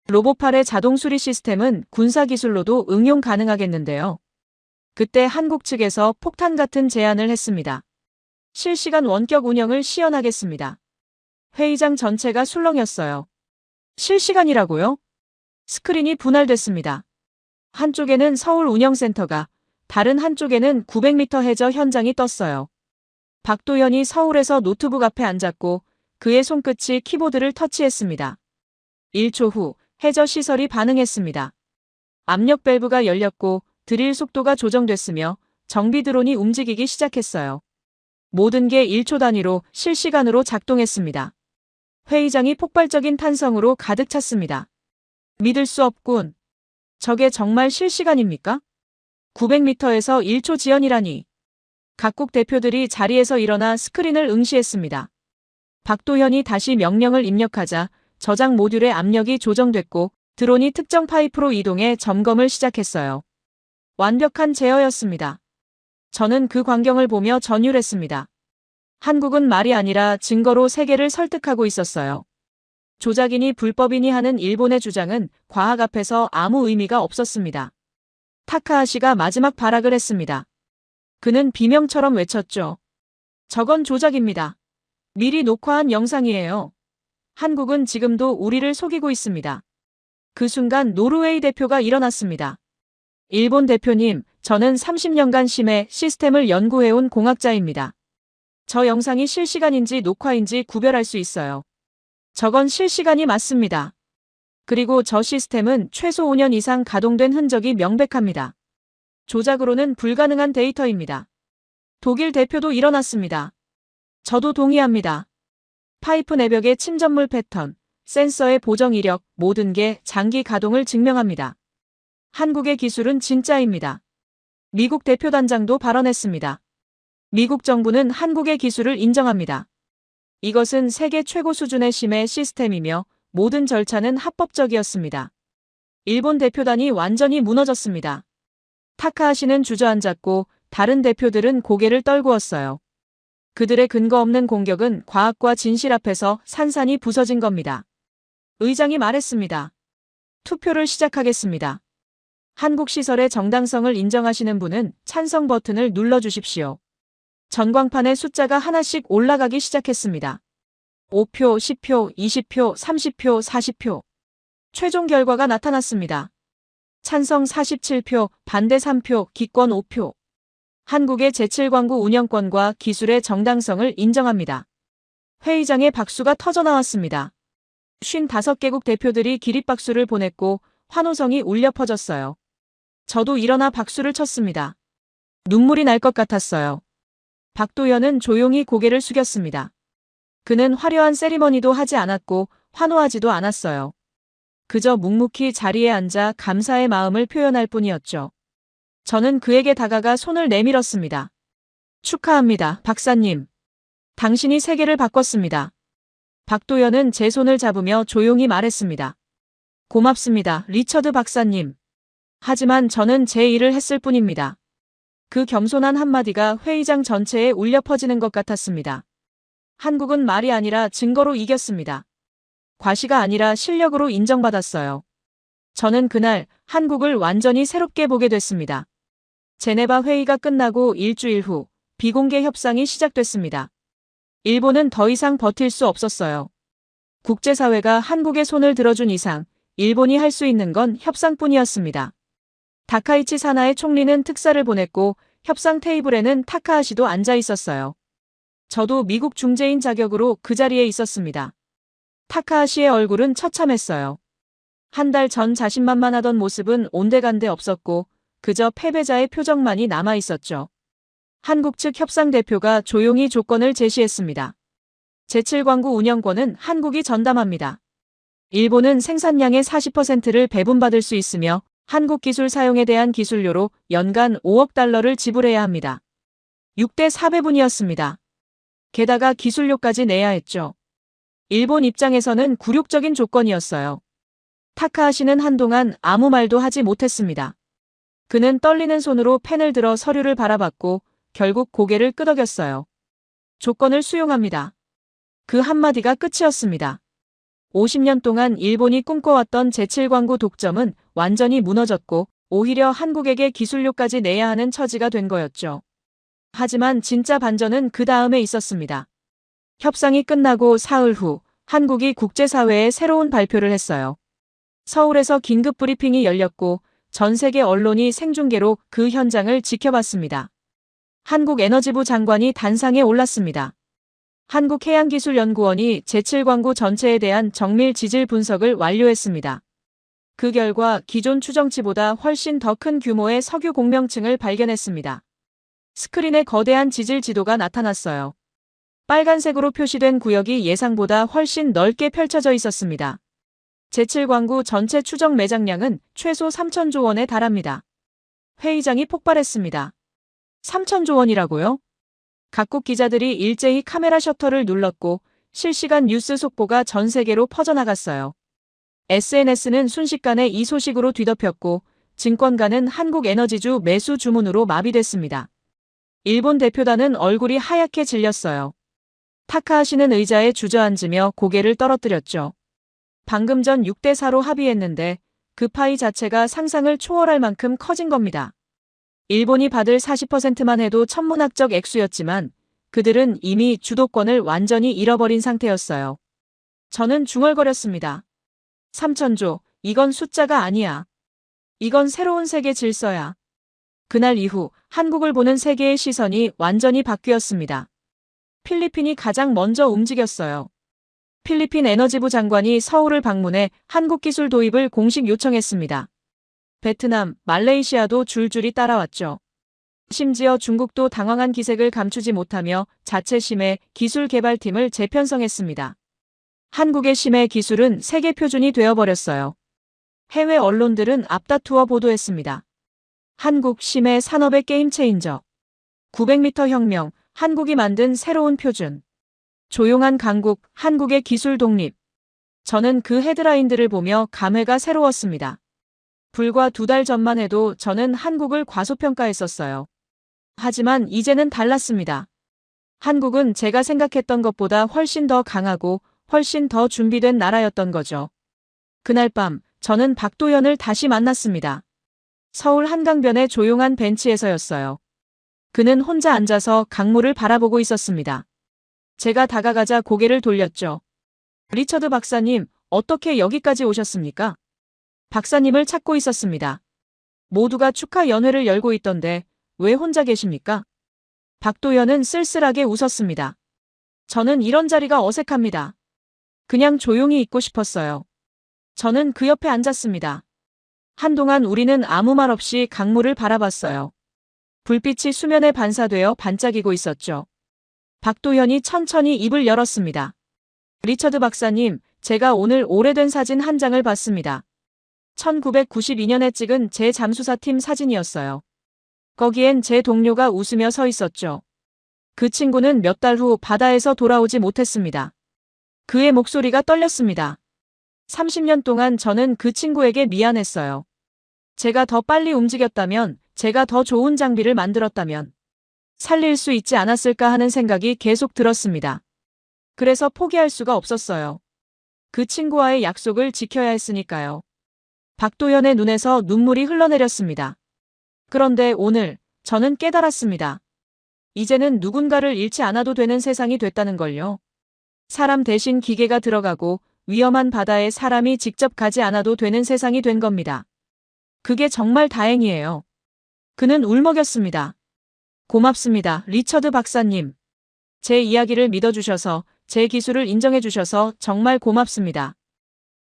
로보팔의 자동 수리 시스템은 군사 기술로도 응용 가능하겠는데요. 그때 한국 측에서 폭탄 같은 제안을 했습니다. 실시간 원격 운영을 시연하겠습니다. 회의장 전체가 술렁였어요. 실시간이라고요? 스크린이 분할됐습니다. 한쪽에는 서울 운영센터가, 다른 한쪽에는 900m 해저 현장이 떴어요. 박도현이 서울에서 노트북 앞에 앉았고 그의 손끝이 키보드를 터치했습니다. 1초 후 해저 시설이 반응했습니다. 압력 밸브가 열렸고 드릴 속도가 조정됐으며 정비 드론이 움직이기 시작했어요. 모든 게 1초 단위로 실시간으로 작동했습니다. 회의장이 폭발적인 탄성으로 가득 찼습니다. 믿을 수 없군. 저게 정말 실시간입니까? 900m에서 1초 지연이라니. 각국 대표들이 자리에서 일어나 스크린을 응시했습니다. 박도현이 다시 명령을 입력하자 저장 모듈의 압력이 조정됐고 드론이 특정 파이프로 이동해 점검을 시작했어요. 완벽한 제어였습니다. 저는 그 광경을 보며 전율했습니다. 한국은 말이 아니라 증거로 세계를 설득하고 있었어요. 조작이니 불법이니 하는 일본의 주장은 과학 앞에서 아무 의미가 없었습니다. 타카하시가 마지막 발악을 했습니다. 그는 비명처럼 외쳤죠. 저건 조작입니다. 미리 녹화한 영상이에요. 한국은 지금도 우리를 속이고 있습니다. 그 순간 노르웨이 대표가 일어났습니다. 일본 대표님, 저는 30년간 심해 시스템을 연구해온 공학자입니다. 저 영상이 실시간인지 녹화인지 구별할 수 있어요. 저건 실시간이 맞습니다. 그리고 저 시스템은 최소 5년 이상 가동된 흔적이 명백합니다. 조작으로는 불가능한 데이터입니다. 독일 대표도 일어났습니다. 저도 동의합니다. 파이프 내벽의 침전물 패턴, 센서의 보정 이력, 모든 게 장기 가동을 증명합니다. 한국의 기술은 진짜입니다. 미국 대표단장도 발언했습니다. 미국 정부는 한국의 기술을 인정합니다. 이것은 세계 최고 수준의 심해 시스템이며 모든 절차는 합법적이었습니다. 일본 대표단이 완전히 무너졌습니다. 타카하시는 주저앉았고 다른 대표들은 고개를 떨구었어요. 그들의 근거 없는 공격은 과학과 진실 앞에서 산산이 부서진 겁니다. 의장이 말했습니다. 투표를 시작하겠습니다. 한국 시설의 정당성을 인정하시는 분은 찬성 버튼을 눌러주십시오. 전광판의 숫자가 하나씩 올라가기 시작했습니다. 5표, 10표, 20표, 30표, 40표. 최종 결과가 나타났습니다. 찬성 47표, 반대 3표, 기권 5표. 한국의 제7광구 운영권과 기술의 정당성을 인정합니다. 회의장에 박수가 터져나왔습니다. 55개국 대표들이 기립박수를 보냈고 환호성이 울려 퍼졌어요. 저도 일어나 박수를 쳤습니다. 눈물이 날 것 같았어요. 박도현은 조용히 고개를 숙였습니다. 그는 화려한 세리머니도 하지 않았고 환호하지도 않았어요. 그저 묵묵히 자리에 앉아 감사의 마음을 표현할 뿐이었죠. 저는 그에게 다가가 손을 내밀었습니다. 축하합니다, 박사님. 당신이 세계를 바꿨습니다. 박도현은 제 손을 잡으며 조용히 말했습니다. 고맙습니다, 리처드 박사님. 하지만 저는 제 일을 했을 뿐입니다. 그 겸손한 한마디가 회의장 전체에 울려 퍼지는 것 같았습니다. 한국은 말이 아니라 증거로 이겼습니다. 과시가 아니라 실력으로 인정받았어요. 저는 그날 한국을 완전히 새롭게 보게 됐습니다. 제네바 회의가 끝나고 일주일 후 비공개 협상이 시작됐습니다. 일본은 더 이상 버틸 수 없었어요. 국제사회가 한국의 손을 들어준 이상 일본이 할 수 있는 건 협상뿐이었습니다. 다카이치 사나의 총리는 특사를 보냈고 협상 테이블에는 타카하시도 앉아 있었어요. 저도 미국 중재인 자격으로 그 자리에 있었습니다. 타카하시의 얼굴은 처참했어요. 한 달 전 자신만만하던 모습은 온데간데 없었고 그저 패배자의 표정만이 남아 있었죠. 한국 측 협상 대표가 조용히 조건을 제시했습니다. 제7광구 운영권은 한국이 전담합니다. 일본은 생산량의 40%를 배분받을 수 있으며 한국 기술 사용에 대한 기술료로 연간 5억 달러를 지불해야 합니다. 6대 4배분이었습니다. 게다가 기술료까지 내야 했죠. 일본 입장에서는 굴욕적인 조건이었어요. 타카하시는 한동안 아무 말도 하지 못했습니다. 그는 떨리는 손으로 펜을 들어 서류를 바라봤고 결국 고개를 끄덕였어요. 조건을 수용합니다. 그 한마디가 끝이었습니다. 50년 동안 일본이 꿈꿔왔던 제7광구 독점은 완전히 무너졌고 오히려 한국에게 기술료까지 내야 하는 처지가 된 거였죠. 하지만 진짜 반전은 그 다음에 있었습니다. 협상이 끝나고 사흘 후 한국이 국제사회에 새로운 발표를 했어요. 서울에서 긴급 브리핑이 열렸고 전 세계 언론이 생중계로 그 현장을 지켜봤습니다. 한국에너지부 장관이 단상에 올랐습니다. 한국해양기술연구원이 제7광구 전체에 대한 정밀 지질 분석을 완료했습니다. 그 결과 기존 추정치보다 훨씬 더 큰 규모의 석유 공명층을 발견했습니다. 스크린에 거대한 지질 지도가 나타났어요. 빨간색으로 표시된 구역이 예상보다 훨씬 넓게 펼쳐져 있었습니다. 제7광구 전체 추정 매장량은 최소 3천조 원에 달합니다. 회의장이 폭발했습니다. 3천조 원이라고요? 각국 기자들이 일제히 카메라 셔터를 눌렀고 실시간 뉴스 속보가 전 세계로 퍼져나갔어요. SNS는 순식간에 이 소식으로 뒤덮였고 증권가는 한국에너지주 매수 주문으로 마비됐습니다. 일본 대표단은 얼굴이 하얗게 질렸어요. 타카하시는 의자에 주저앉으며 고개를 떨어뜨렸죠. 방금 전 6대4로 합의했는데 그 파이 자체가 상상을 초월할 만큼 커진 겁니다. 일본이 받을 40%만 해도 천문학적 액수였지만 그들은 이미 주도권을 완전히 잃어버린 상태였어요. 저는 중얼거렸습니다. 3천조, 이건 숫자가 아니야. 이건 새로운 세계 질서야. 그날 이후 한국을 보는 세계의 시선이 완전히 바뀌었습니다. 필리핀이 가장 먼저 움직였어요. 필리핀 에너지부 장관이 서울을 방문해 한국 기술 도입을 공식 요청했습니다. 베트남, 말레이시아도 줄줄이 따라왔죠. 심지어 중국도 당황한 기색을 감추지 못하며 자체 심해 기술 개발팀을 재편성했습니다. 한국의 심해 기술은 세계 표준이 되어버렸어요. 해외 언론들은 앞다투어 보도했습니다. 한국 심해 산업의 게임 체인저. 900m 혁명, 한국이 만든 새로운 표준. 조용한 강국, 한국의 기술 독립. 저는 그 헤드라인들을 보며 감회가 새로웠습니다. 불과 2달 전만 해도 저는 한국을 과소평가했었어요. 하지만 이제는 달랐습니다. 한국은 제가 생각했던 것보다 훨씬 더 강하고 훨씬 더 준비된 나라였던 거죠. 그날 밤 저는 박도연을 다시 만났습니다. 서울 한강변의 조용한 벤치에서였어요. 그는 혼자 앉아서 강물을 바라보고 있었습니다. 제가 다가가자 고개를 돌렸죠. 리처드 박사님, 어떻게 여기까지 오셨습니까? 박사님을 찾고 있었습니다. 모두가 축하 연회를 열고 있던데 왜 혼자 계십니까? 박도연은 쓸쓸하게 웃었습니다. 저는 이런 자리가 어색합니다. 그냥 조용히 있고 싶었어요. 저는 그 옆에 앉았습니다. 한동안 우리는 아무 말 없이 강물을 바라봤어요. 불빛이 수면에 반사되어 반짝이고 있었죠. 박도현이 천천히 입을 열었습니다. 리처드 박사님, 제가 오늘 오래된 사진 한 장을 봤습니다. 1992년에 찍은 제 잠수사팀 사진이었어요. 거기엔 제 동료가 웃으며 서 있었죠. 그 친구는 몇 달 후 바다에서 돌아오지 못했습니다. 그의 목소리가 떨렸습니다. 30년 동안 저는 그 친구에게 미안했어요. 제가 더 빨리 움직였다면, 제가 더 좋은 장비를 만들었다면 살릴 수 있지 않았을까 하는 생각이 계속 들었습니다. 그래서 포기할 수가 없었어요. 그 친구와의 약속을 지켜야 했으니까요. 박도연의 눈에서 눈물이 흘러내렸습니다. 그런데 오늘 저는 깨달았습니다. 이제는 누군가를 잃지 않아도 되는 세상이 됐다는 걸요. 사람 대신 기계가 들어가고 위험한 바다에 사람이 직접 가지 않아도 되는 세상이 된 겁니다. 그게 정말 다행이에요. 그는 울먹였습니다. 고맙습니다, 리처드 박사님. 제 이야기를 믿어주셔서, 제 기술을 인정해주셔서 정말 고맙습니다.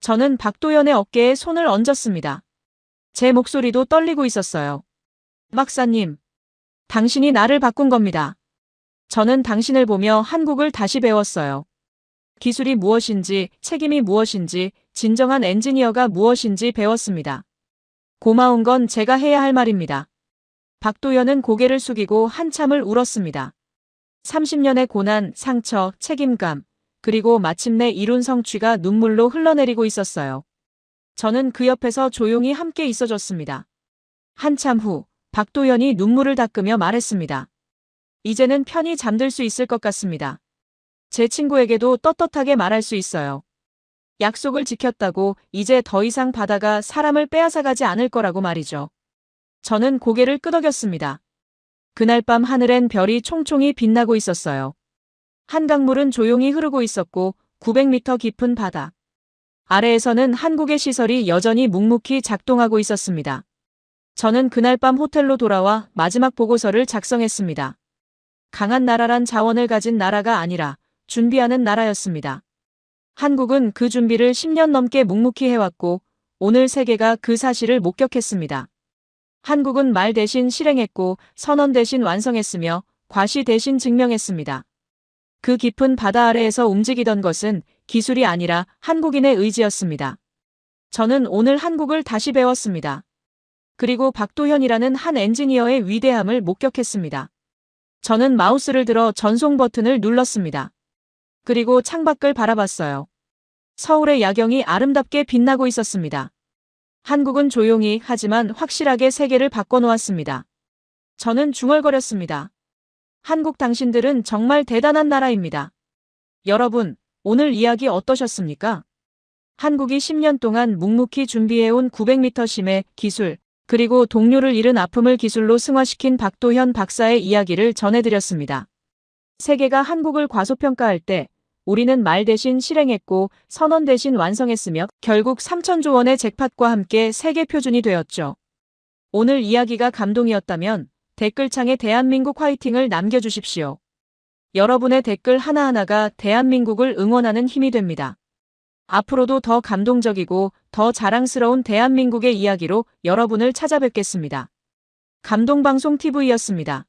저는 박도연의 어깨에 손을 얹었습니다. 제 목소리도 떨리고 있었어요. 박사님, 당신이 나를 바꾼 겁니다. 저는 당신을 보며 한국을 다시 배웠어요. 기술이 무엇인지, 책임이 무엇인지, 진정한 엔지니어가 무엇인지 배웠습니다. 고마운 건 제가 해야 할 말입니다. 박도연은 고개를 숙이고 한참을 울었습니다. 30년의 고난, 상처, 책임감, 그리고 마침내 이룬 성취가 눈물로 흘러내리고 있었어요. 저는 그 옆에서 조용히 함께 있어줬습니다. 한참 후 박도연이 눈물을 닦으며 말했습니다. 이제는 편히 잠들 수 있을 것 같습니다. 제 친구에게도 떳떳하게 말할 수 있어요. 약속을 지켰다고 이제 더 이상 바다가 사람을 빼앗아가지 않을 거라고 말이죠. 저는 고개를 끄덕였습니다. 그날 밤 하늘엔 별이 총총히 빛나고 있었어요. 한강물은 조용히 흐르고 있었고 900m 깊은 바다. 아래에서는 한국의 시설이 여전히 묵묵히 작동하고 있었습니다. 저는 그날 밤 호텔로 돌아와 마지막 보고서를 작성했습니다. 강한 나라란 자원을 가진 나라가 아니라 준비하는 나라였습니다. 한국은 그 준비를 10년 넘게 묵묵히 해왔고 오늘 세계가 그 사실을 목격했습니다. 한국은 말 대신 실행했고 선언 대신 완성했으며 과시 대신 증명했습니다. 그 깊은 바다 아래에서 움직이던 것은 기술이 아니라 한국인의 의지였습니다. 저는 오늘 한국을 다시 배웠습니다. 그리고 박도현이라는 한 엔지니어의 위대함을 목격했습니다. 저는 마우스를 들어 전송 버튼을 눌렀습니다. 그리고 창밖을 바라봤어요. 서울의 야경이 아름답게 빛나고 있었습니다. 한국은 조용히 하지만 확실하게 세계를 바꿔놓았습니다. 저는 중얼거렸습니다. 한국 당신들은 정말 대단한 나라입니다. 여러분, 오늘 이야기 어떠셨습니까? 한국이 10년 동안 묵묵히 준비해온 900m 심해 기술, 그리고 동료를 잃은 아픔을 기술로 승화시킨 박도현 박사의 이야기를 전해드렸습니다. 세계가 한국을 과소평가할 때 우리는 말 대신 실행했고 선언 대신 완성했으며 결국 3천조 원의 잭팟과 함께 세계 표준이 되었죠. 오늘 이야기가 감동이었다면 댓글창에 대한민국 화이팅을 남겨주십시오. 여러분의 댓글 하나하나가 대한민국을 응원하는 힘이 됩니다. 앞으로도 더 감동적이고 더 자랑스러운 대한민국의 이야기로 여러분을 찾아뵙겠습니다. 감동방송 TV였습니다.